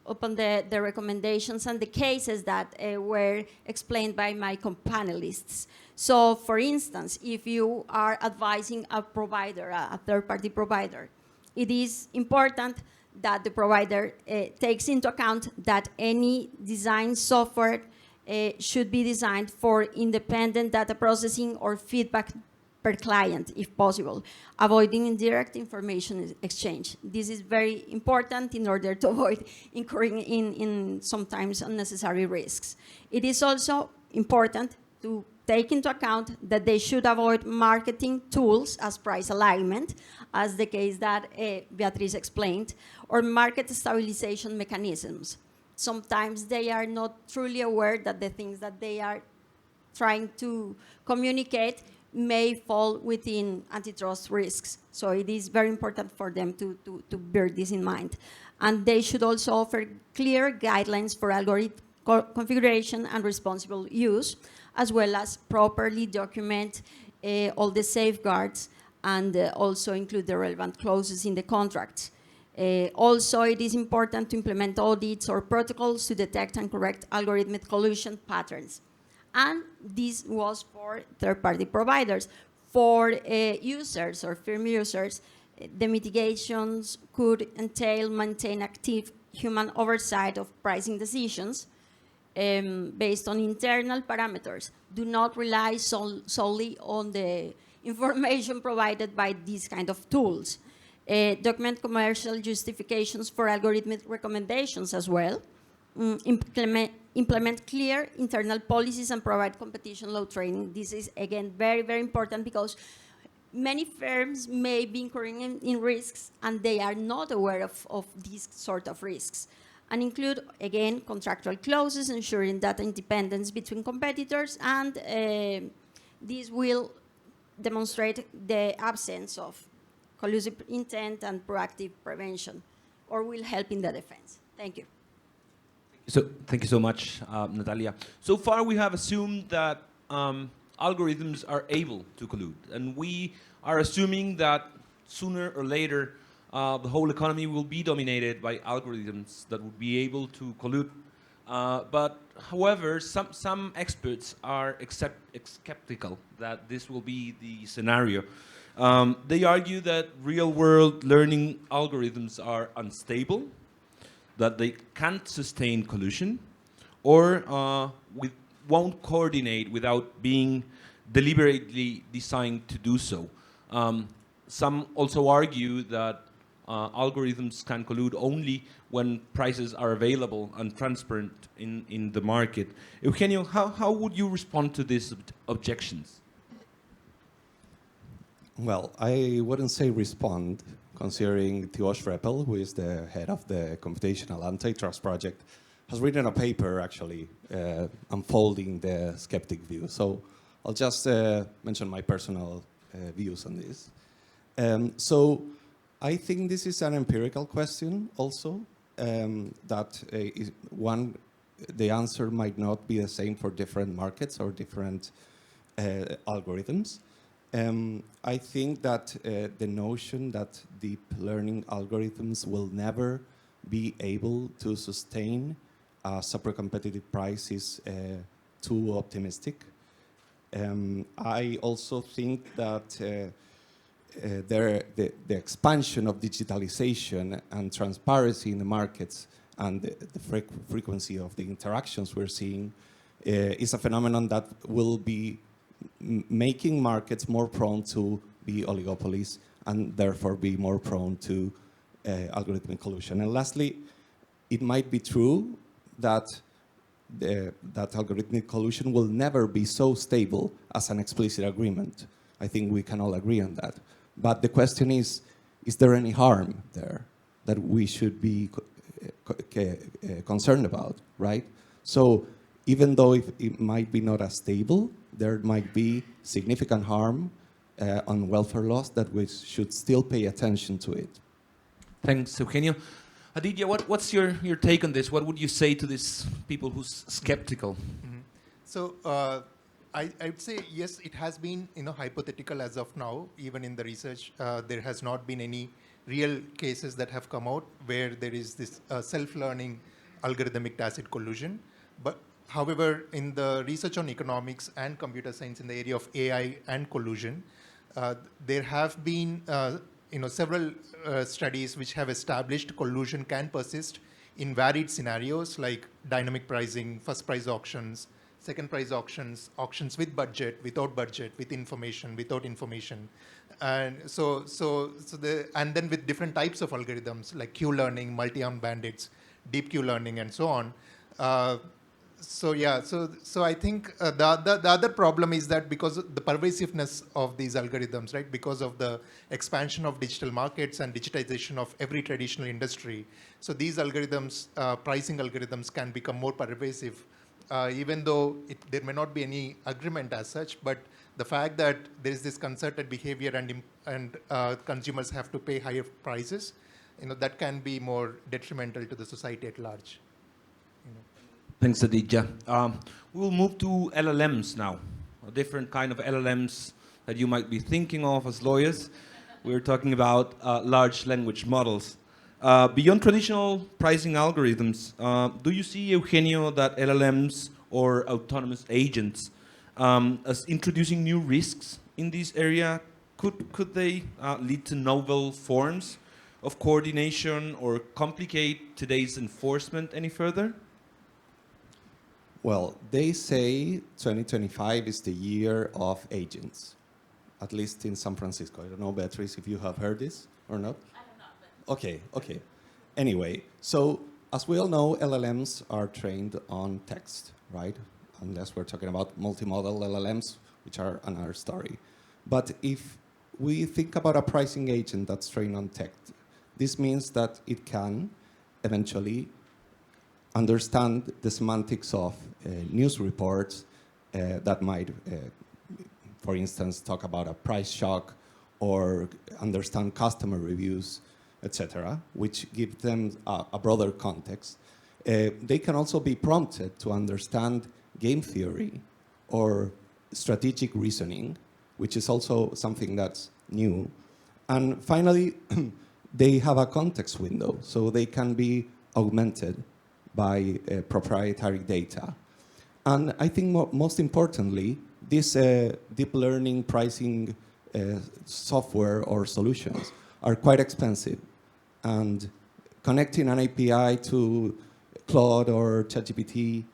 upon the recommendations and the cases that were explained by my panelists. So, for instance, if you are advising a provider, a third-party provider, it is important that the provider takes into account that any design software should be designed for independent data processing or feedback per client, if possible, avoiding indirect information exchange. This is very important in order to avoid incurring in sometimes unnecessary risks. It is also important to take into account that they should avoid marketing tools as price alignment, as the case that Beatriz explained, or market stabilization mechanisms. Sometimes they are not truly aware that the things that they are trying to communicate may fall within antitrust risks. So it is very important for them to bear this in mind. And they should also offer clear guidelines for algorithm configuration and responsible use, as well as properly document all the safeguards and also include the relevant clauses in the contracts. Also, it is important to implement audits or protocols to detect and correct algorithmic collusion patterns. And this was for third-party providers. For users or firm users, the mitigations could entail maintain active human oversight of pricing decisions based on internal parameters. Do not rely solely on the information provided by these kind of tools. Document commercial justifications for algorithmic recommendations as well. Implement clear internal policies and provide competition law training. This is, again, very, very important because many firms may be incurring in risks and they are not aware of these sort of risks. And include, again, contractual clauses ensuring data independence between competitors, and this will demonstrate the absence of collusive intent and proactive prevention, or will help in the defense. Thank you. So, thank you so much, Natalia. So far, we have assumed that algorithms are able to collude, and we are assuming that sooner or later, the whole economy will be dominated by algorithms that would be able to collude. But, however, some experts are skeptical that this will be the scenario. They argue that real-world learning algorithms are unstable, that they can't sustain collusion, or won't coordinate without being deliberately designed to do so. Some also argue that algorithms can collude only when prices are available and transparent in the market. Eugenio, how would you respond to these objections? Well, I wouldn't say respond, considering Theo Schreppel, who is the head of the Computational Antitrust Project, has written a paper, actually, unfolding the skeptic view. So I'll just mention my personal views on this. So I think this is an empirical question also, that the answer might not be the same for different markets or different algorithms. I think that the notion that deep learning algorithms will never be able to sustain a super competitive price is too optimistic. I also think that the expansion of digitalization and transparency in the markets and the frequency of the interactions we're seeing is a phenomenon that will be making markets more prone to be oligopolies and therefore be more prone to algorithmic collusion. And lastly, it might be true that that algorithmic collusion will never be so stable as an explicit agreement. I think we can all agree on that. But the question is there any harm there that we should be concerned about, right? So even though it might be not as stable, there might be significant harm on welfare laws that we should still pay attention to it. Thanks, Eugenio. Aditya, what's your take on this? What would you say to these people who's skeptical? So I would say, yes, it has been hypothetical as of now. Even in the research, there has not been any real cases that have come out where there is this self-learning algorithmic tacit collusion. But however, in the research on economics and computer science in the area of AI and collusion, there have been several studies which have established collusion can persist in varied scenarios like dynamic pricing, first price auctions, second price auctions, auctions with budget, without budget, with information, without information. And and then with different types of algorithms like Q learning, multi-armed bandits, deep Q learning, and so on. So I think the other problem is that because of the pervasiveness of these algorithms, right? Because of the expansion of digital markets and digitization of every traditional industry, so these algorithms, pricing algorithms, can become more pervasive, even though there may not be any agreement as such. But the fact that there is this concerted behavior and consumers have to pay higher prices, that can be more detrimental to the society at large. Thanks, Aditya. We'll move to LLMs now, a different kind of LLMs that you might be thinking of as lawyers. We're talking about large language models. Beyond traditional pricing algorithms, do you see, Eugenio, that LLMs or autonomous agents as introducing new risks in this area? Could they lead to novel forms of coordination or complicate today's enforcement any further? Well, they say 2025 is the year of agents, at least in San Francisco. I don't know, Beatrice, if you have heard this or not. I have not, but Okay. Anyway, so as we all know, LLMs are trained on text, right? Unless we're talking about multimodal LLMs, which are another story. But if we think about a pricing agent that's trained on text, this means that it can eventually understand the semantics of news reports that might, for instance, talk about a price shock or understand customer reviews, etc., which give them a broader context. They can also be prompted to understand game theory or strategic reasoning, which is also something that's new. And finally, they have a context window, so they can be augmented by proprietary data. And I think most importantly, this deep learning pricing software or solutions are quite expensive. And connecting an API to Claude or ChatGPT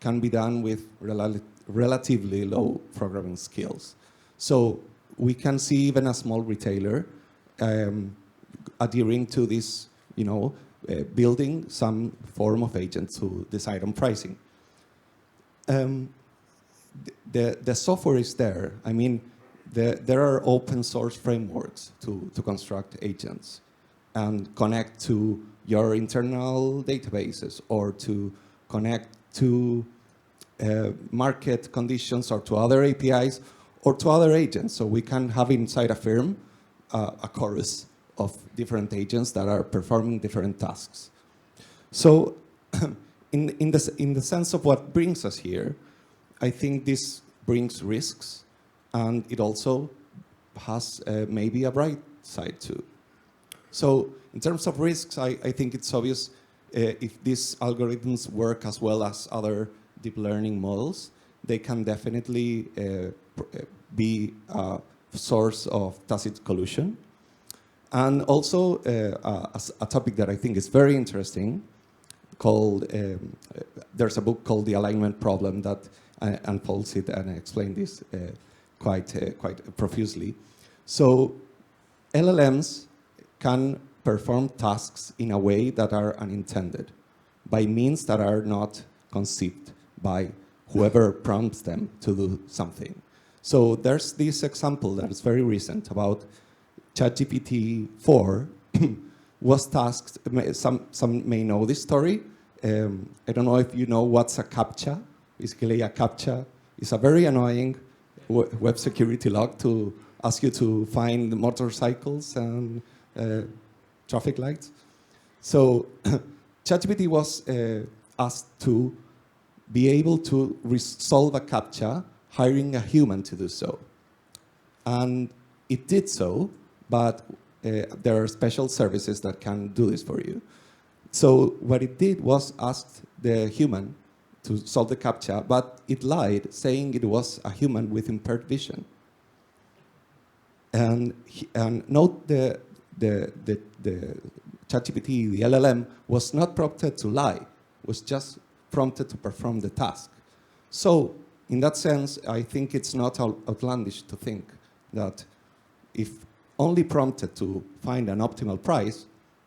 can be done with relatively low programming skills. So we can see even a small retailer adhering to this, building some form of agent to decide on pricing. The software is there. I mean, there are open source frameworks to construct agents and connect to your internal databases or to connect to market conditions or to other APIs or to other agents. So we can have inside a firm a chorus of different agents that are performing different tasks. So in the sense of what brings us here, I think this brings risks, and it also has maybe a bright side too. So in terms of risks, I think it's obvious if these algorithms work as well as other deep learning models, they can definitely be a source of tacit collusion. And also a topic that I think is very interesting, called there's a book called The Alignment Problem that unfolds it and explains this quite profusely. So LLMs can perform tasks in a way that are unintended, by means that are not conceived by whoever prompts them to do something. So there's this example that is very recent about ChatGPT 4 was tasked, some may know this story. I don't know if you know what's a CAPTCHA. Basically, a CAPTCHA is a very annoying web security log to ask you to find motorcycles and traffic lights. So ChatGPT was asked to be able to solve a CAPTCHA, hiring a human to do so. And it did so, but there are special services that can do this for you. So what it did was asked the human to solve the CAPTCHA, but it lied, saying it was a human with impaired vision. And note the ChatGPT, the LLM, was not prompted to lie, was just prompted to perform the task. So in that sense, I think it's not outlandish to think that if only prompted to find an optimal price,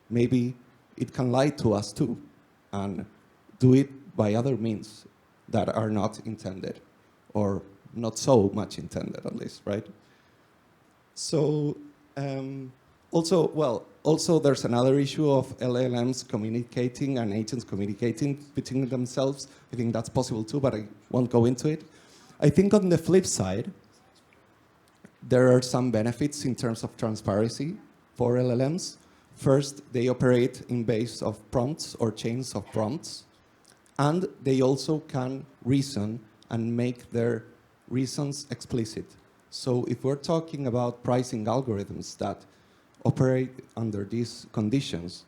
maybe it can lie to us too, and do it by other means that are not intended, or not so much intended at least, right? So also there's another issue of LLMs communicating and agents communicating between themselves. I think that's possible too, but I won't go into it. I think on the flip side, there are some benefits in terms of transparency for LLMs. First, they operate in base of prompts or chains of prompts, and they also can reason and make their reasons explicit. So if we're talking about pricing algorithms that operate under these conditions,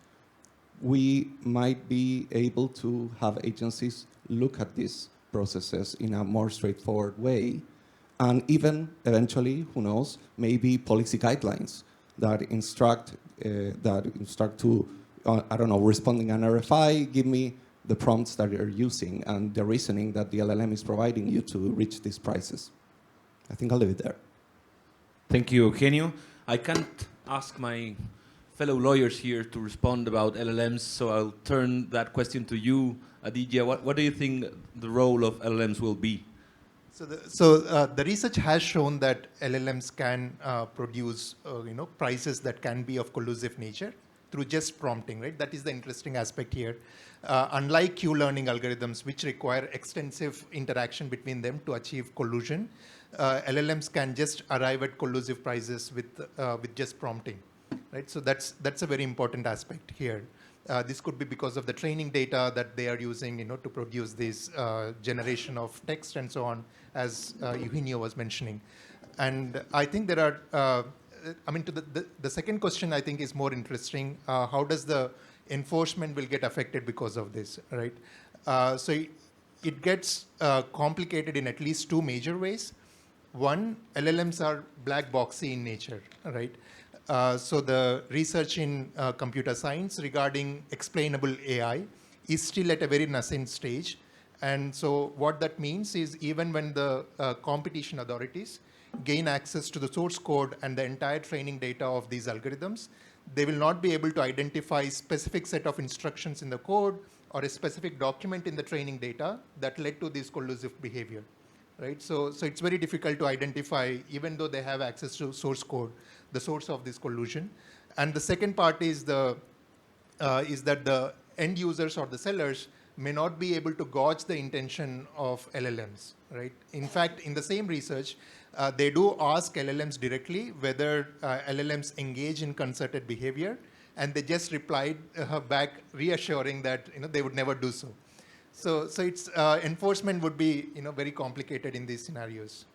we might be able to have agencies look at these processes in a more straightforward way, and even eventually, who knows, maybe policy guidelines that instruct to, I don't know, responding an RFI, give me the prompts that you're using and the reasoning that the LLM is providing you to reach these prices. I think I'll leave it there. Thank you, Eugenio. I can't ask my fellow lawyers here to respond about LLMs, so I'll turn that question to you, Aditya. What do you think the role of LLMs will be? So the research has shown that LLMs can produce prices that can be of collusive nature through just prompting, right? That is the interesting aspect here. Unlike Q-learning algorithms, which require extensive interaction between them to achieve collusion, LLMs can just arrive at collusive prices with just prompting, right? So that's a very important aspect here. This could be because of the training data that they are using, to produce this generation of text and so on, as Eugenio was mentioning. And I think there are, the second question I think is more interesting. How does the enforcement will get affected because of this, right? So it gets complicated in at least two major ways. One, LLMs are black boxy in nature, right? So the research in computer science regarding explainable AI is still at a very nascent stage. And so what that means is even when the competition authorities gain access to the source code and the entire training data of these algorithms, they will not be able to identify a specific set of instructions in the code or a specific document in the training data that led to this collusive behavior, right? So it's very difficult to identify, even though they have access to source code, the source of this collusion. And the second part is that the end users or the sellers may not be able to gauge the intention of LLMs, right? In fact, in the same research, they do ask LLMs directly whether LLMs engage in concerted behavior, and they just replied back reassuring that they would never do so. So it's enforcement would be very complicated in these scenarios.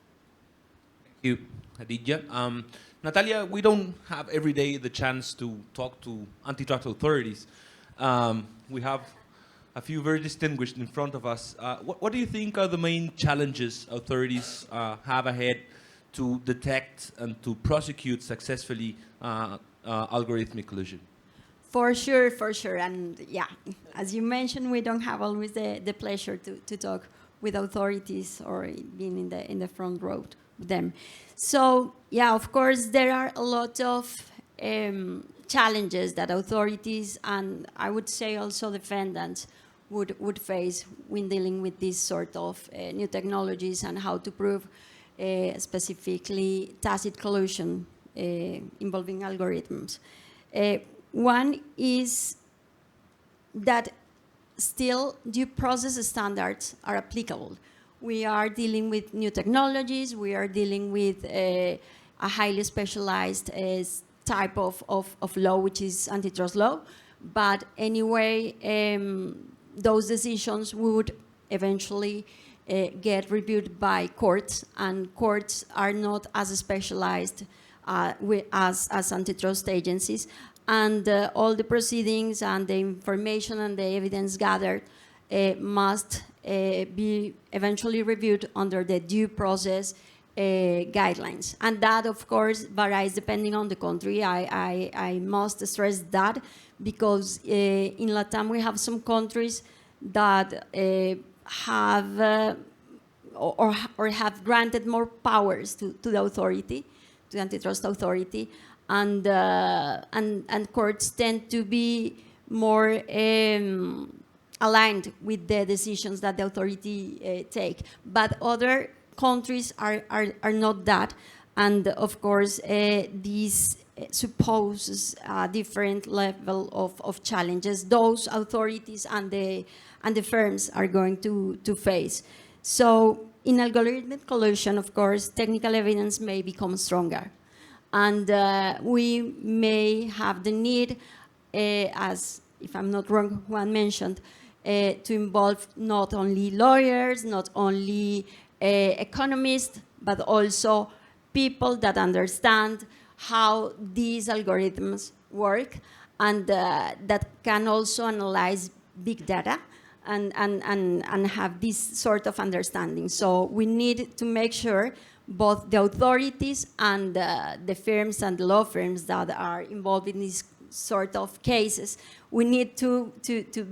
Thank you, Aditya. Natalia, we don't have every day the chance to talk to antitrust authorities. We have a few very distinguished in front of us. What do you think are the main challenges authorities have ahead to detect and to prosecute successfully algorithmic collusion? For sure. And yeah, as you mentioned, we don't have always the pleasure to talk with authorities or being in the front row with them. So yeah, of course, there are a lot of challenges that authorities and I would say also defendants would face when dealing with this sort of new technologies and how to prove specifically tacit collusion involving algorithms. One is that still due process standards are applicable. We are dealing with new technologies, we are dealing with a highly specialized type of law, which is antitrust law, but anyway, those decisions would eventually get reviewed by courts, and courts are not as specialized as antitrust agencies, and all the proceedings and the information and the evidence gathered must be eventually reviewed under the due process guidelines. And that, of course, varies depending on the country. I must stress that because in LATAM we have some countries that have or have granted more powers to the authority, to the antitrust authority, and courts tend to be more aligned with the decisions that the authority take. But other countries are not that, and of course this supposes a different level of challenges those authorities and the firms are going to face. So in algorithmic collusion, of course, technical evidence may become stronger. And we may have the need, as if I'm not wrong, Juan mentioned, to involve not only lawyers, not only economists, but also people that understand how these algorithms work and that can also analyze big data and have this sort of understanding. So we need to make sure both the authorities and the firms and the law firms that are involved in these sort of cases, we need to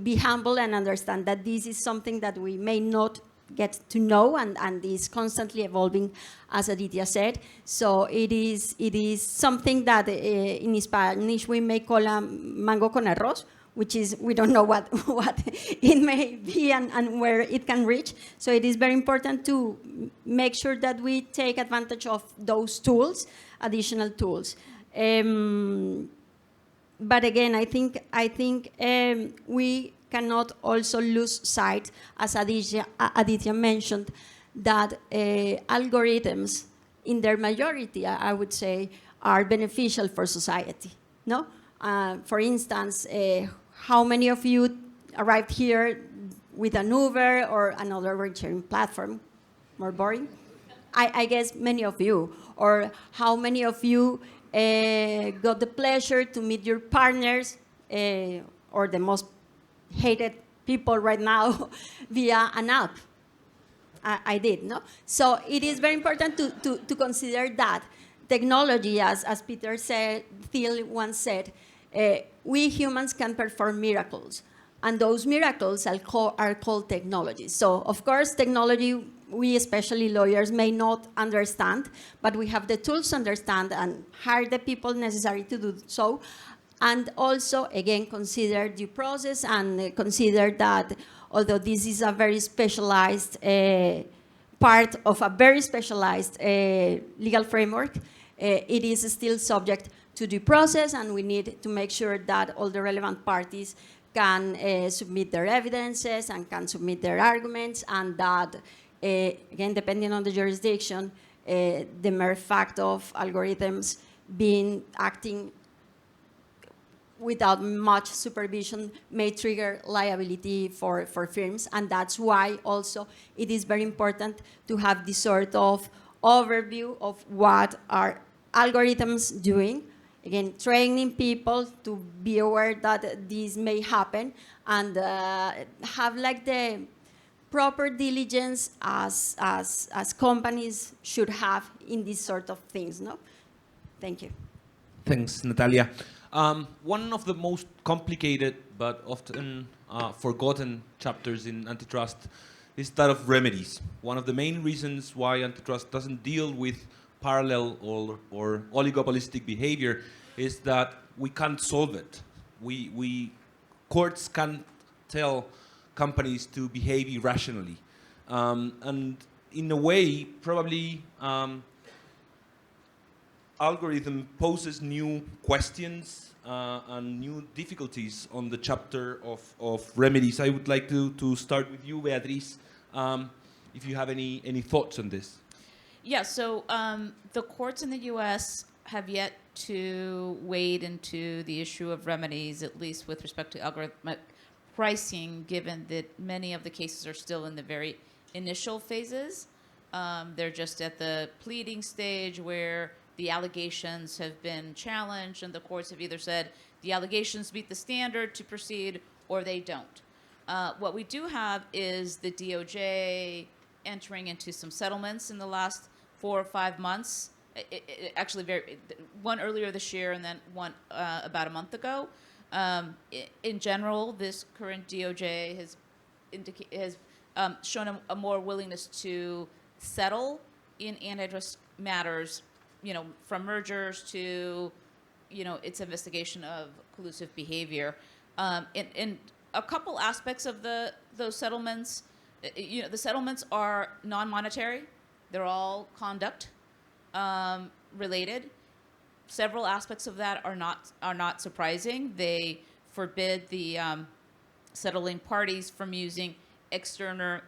be humble and understand that this is something that we may not get to know and is constantly evolving, as Aditya said. So it is something that in Spanish we may call a mango con arroz, which is, we don't know what it may be and where it can reach. So it is very important to make sure that we take advantage of those tools, additional tools. But again, I think we cannot also lose sight, as Aditya mentioned, that algorithms, in their majority, I would say, are beneficial for society. No, for instance, how many of you arrived here with an Uber or another ride-sharing platform? More boring? I guess many of you. Or how many of you got the pleasure to meet your partners or the most hated people right now via an app? I did, no? So it is very important to consider that technology, as Peter Thiel once said, we humans can perform miracles, and those miracles are called technology. So, of course, technology, we, especially lawyers, may not understand, but we have the tools to understand and hire the people necessary to do so. And also, again, consider due process and consider that although this is a very specialized part of a very specialized legal framework, it is still subject to due process, and we need to make sure that all the relevant parties can submit their evidences and can submit their arguments, and that, again, depending on the jurisdiction, the mere fact of algorithms acting without much supervision may trigger liability for firms, and that's why also it is very important to have this sort of overview of what are algorithms doing. Again, training people to be aware that this may happen and have like the proper diligence as companies should have in these sort of things, no? Thank you. Thanks, Natalia. One of the most complicated but often forgotten chapters in antitrust is that of remedies. One of the main reasons why antitrust doesn't deal with parallel or oligopolistic behavior is that we can't solve it. Courts can't tell companies to behave irrationally. And in a way, probably algorithm poses new questions and new difficulties on the chapter of remedies. I would like to start with you, Beatriz, if you have any thoughts on this. Yeah, so the courts in the U.S. have yet to wade into the issue of remedies, at least with respect to algorithmic pricing, given that many of the cases are still in the very initial phases. They're just at the pleading stage where the allegations have been challenged, and the courts have either said the allegations meet the standard to proceed or they don't. What we do have is the DOJ entering into some settlements in the last 4 or 5 months. Actually, one earlier this year and then one about a month ago. In general, this current DOJ has shown a more willingness to settle in antitrust matters, from mergers to, its investigation of collusive behavior. In a couple aspects of those settlements, the settlements are non-monetary. They're all conduct related. Several aspects of that are not surprising. They forbid the settling parties from using external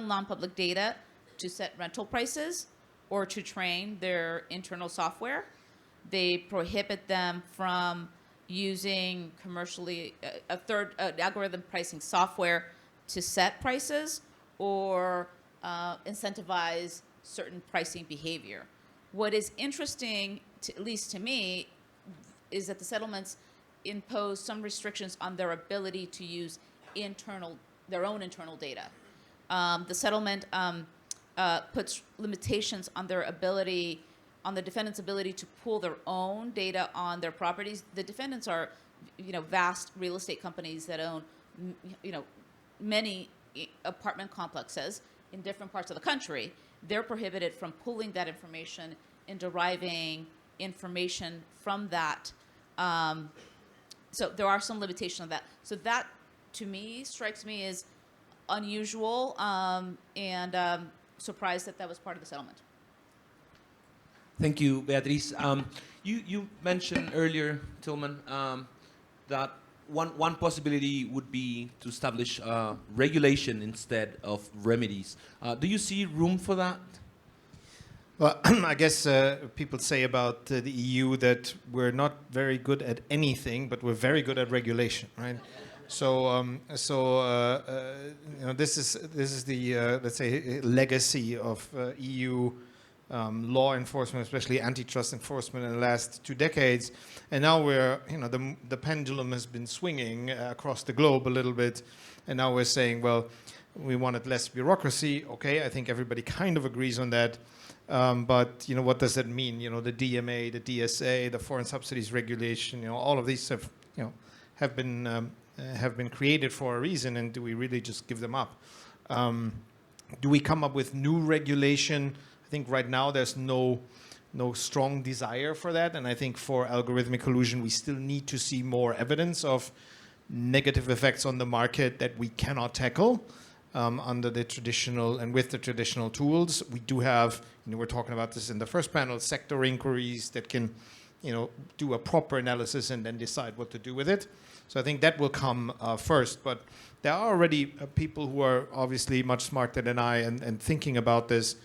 non-public data to set rental prices or to train their internal software. They prohibit them from using commercially algorithm pricing software to set prices or incentivize certain pricing behavior. What is interesting, at least to me, is that the settlements impose some restrictions on their ability to use their own internal data. The settlement puts limitations on the defendant's ability to pool their own data on their properties. The defendants are, vast real estate companies that own, many apartment complexes in different parts of the country. They're prohibited from pooling that information and deriving information from that. So there are some limitations on that. So that, to me, strikes me as unusual and surprised that was part of the settlement. Thank you, Beatriz. You mentioned earlier, Tillman, that one possibility would be to establish regulation instead of remedies. Do you see room for that? Well, I guess people say about the EU that we're not very good at anything, but we're very good at regulation, right? This is the let's say legacy of EU law enforcement, especially antitrust enforcement, in the last 2 decades. And now we're, the pendulum has been swinging across the globe a little bit, and now we're saying, well, we wanted less bureaucracy. Okay, I think everybody kind of agrees on that. But what does that mean? The DMA, the DSA, the foreign subsidies regulation. All of these have been created for a reason, and do we really just give them up? Do we come up with new regulation? I think right now there's no strong desire for that, and I think for algorithmic collusion we still need to see more evidence of negative effects on the market that we cannot tackle under the traditional and with the traditional tools. We do have, we're talking about this in the first panel, sector inquiries that can, do a proper analysis and then decide what to do with it. So I think that will come first. But there are already people who are obviously much smarter than I and thinking about this.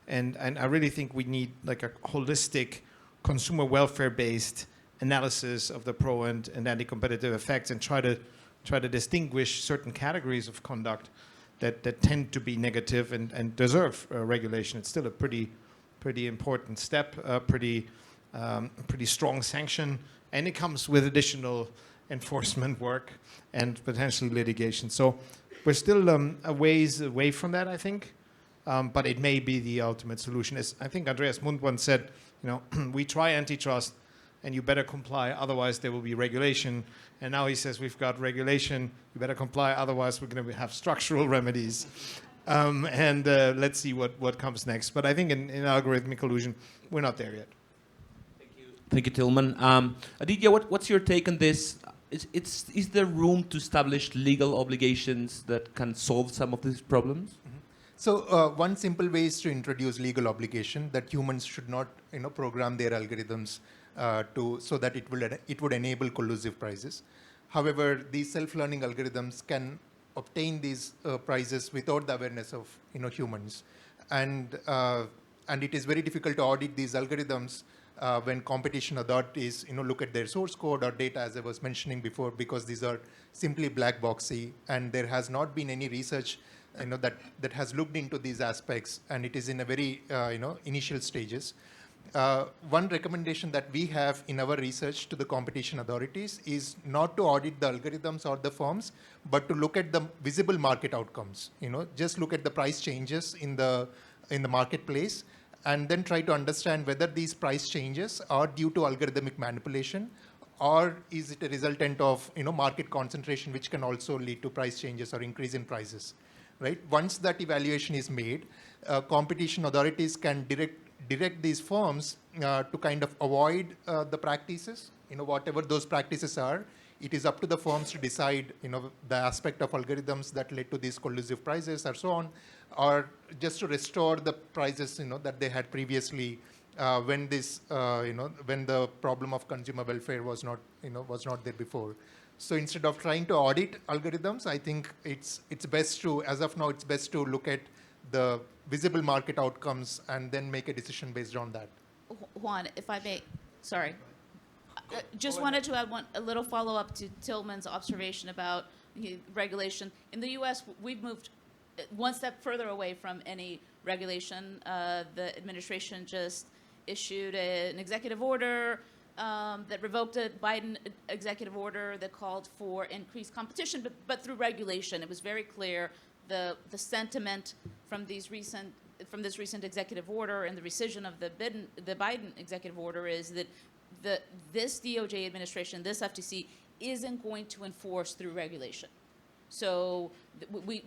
And I really think we need like a holistic consumer welfare-based analysis of the pro and anti-competitive effects and try to distinguish certain categories of conduct that tend to be negative and deserve regulation. It's still a pretty important step, pretty strong sanction, and it comes with additional enforcement work and potentially litigation. So we're still a ways away from that, I think, but it may be the ultimate solution. As I think Andreas Mund once said, we try antitrust, and you better comply, otherwise there will be regulation. And now he says we've got regulation, you better comply, otherwise we're going to have structural remedies. And let's see what comes next. But I think in algorithmic collusion, we're not there yet. Thank you, Tillman. Aditya, what's your take on this? Is there room to establish legal obligations that can solve some of these problems? So one simple way is to introduce legal obligation that humans should not, program their algorithms so that it would enable collusive prices. However, these self-learning algorithms can obtain these prices without the awareness of humans, and it is very difficult to audit these algorithms when competition authorities look at their source code or data, as I was mentioning before, because these are simply black boxy, and there has not been any research that has looked into these aspects, and it is in a very initial stages. One recommendation that we have in our research to the competition authorities is not to audit the algorithms or the firms, but to look at the visible market outcomes. Just look at the price changes in the marketplace, and then try to understand whether these price changes are due to algorithmic manipulation, or is it a resultant of market concentration, which can also lead to price changes or increase in prices. Right? Once that evaluation is made, competition authorities can direct these firms to kind of avoid the practices, whatever those practices are. It is up to the firms to decide, the aspect of algorithms that led to these collusive prices or so on, or just to restore the prices, that they had previously when the problem of consumer welfare was not there before. So instead of trying to audit algorithms, I think it's best to, as of now, it's best to look at the visible market outcomes and then make a decision based on that. Juan, if I may, sorry. Just wanted to add a little follow-up to Tillman's observation about regulation. In the U.S., we've moved one step further away from any regulation. The administration just issued an executive order that revoked a Biden executive order that called for increased competition, but through regulation. It was very clear the sentiment from this recent executive order and the rescission of the Biden executive order is that this DOJ administration, this FTC, isn't going to enforce through regulation. So we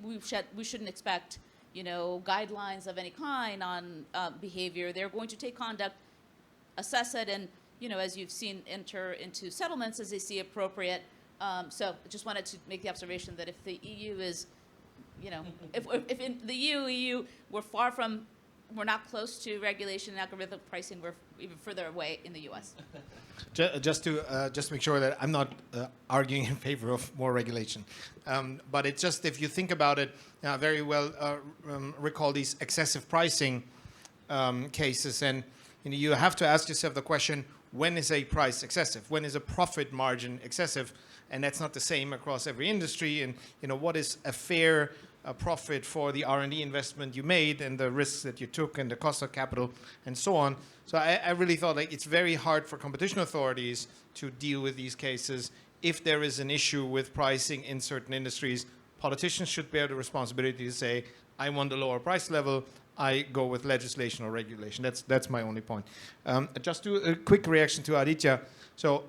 shouldn't expect guidelines of any kind on behavior. They're going to take conduct, assess it, and as you've seen, enter into settlements as they see appropriate. So I just wanted to make the observation that if the EU is, if in the EU, we're not close to regulation and algorithmic pricing, we're even further away in the US. Just to make sure that I'm not arguing in favor of more regulation. But it's just, if you think about it, very well recall these excessive pricing cases, and you have to ask yourself the question, when is a price excessive? When is a profit margin excessive? And that's not the same across every industry. And what is a fair profit for the R&D investment you made and the risks that you took and the cost of capital and so on. So I really thought it's very hard for competition authorities to deal with these cases. If there is an issue with pricing in certain industries, politicians should bear the responsibility to say, I want a lower price level, I go with legislation or regulation. That's my only point. Just a quick reaction to Aditya. So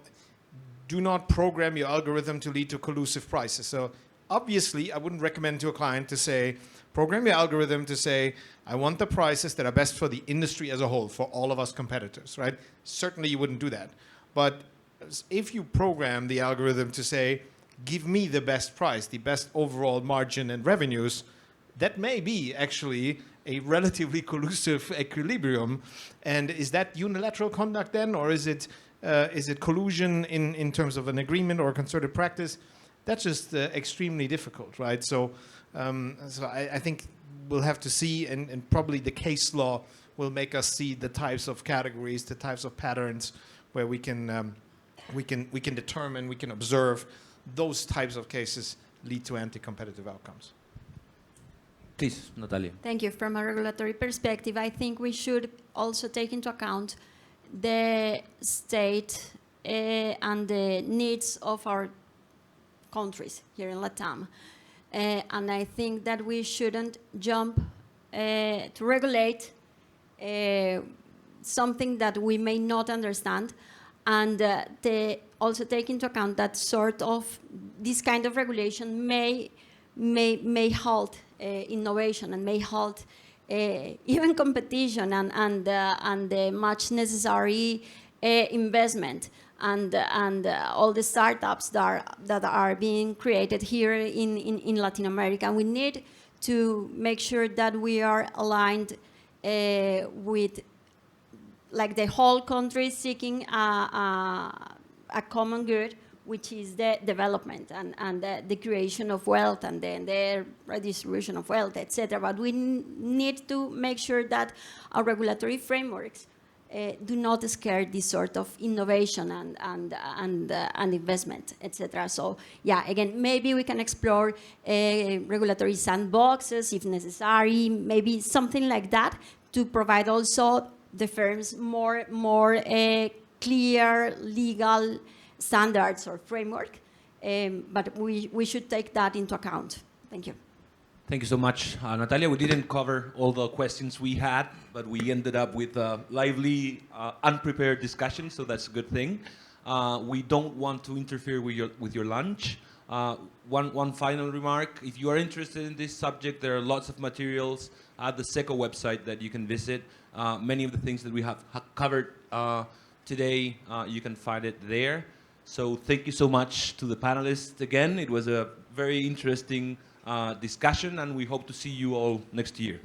do not program your algorithm to lead to collusive prices. So obviously, I wouldn't recommend to a client to say, program your algorithm to say, I want the prices that are best for the industry as a whole, for all of us competitors, right? Certainly you wouldn't do that. But if you program the algorithm to say, give me the best price, the best overall margin and revenues, that may be actually a relatively collusive equilibrium. And is that unilateral conduct then, or is it collusion in terms of an agreement or a concerted practice? That's just extremely difficult, right? So I think we'll have to see, and probably the case law will make us see the types of categories, the types of patterns where we can determine, we can observe those types of cases lead to anti-competitive outcomes. Please, Natalia. Thank you. From a regulatory perspective, I think we should also take into account the state and the needs of our countries here in LATAM. And I think that we shouldn't jump to regulate something that we may not understand, and also take into account that this kind of regulation may may halt innovation and may halt even competition and the much necessary investment and all the startups that are being created here in Latin America. We need to make sure that we are aligned with like the whole country seeking a common good, which is the development and the creation of wealth and then the redistribution of wealth, etc. But we need to make sure that our regulatory frameworks do not scare this sort of innovation and investment, etc. So yeah, again, maybe we can explore regulatory sandboxes if necessary, maybe something like that to provide also the firms more clear legal standards or framework, but we should take that into account. Thank you. Thank you so much, Natalia. We didn't cover all the questions we had, but we ended up with a lively, unprepared discussion, so that's a good thing. We don't want to interfere with your lunch. One final remark. If you are interested in this subject, there are lots of materials at the SECO website that you can visit. Many of the things that we have covered today, you can find it there. So thank you so much to the panelists again. It was a very interesting discussion, and we hope to see you all next year.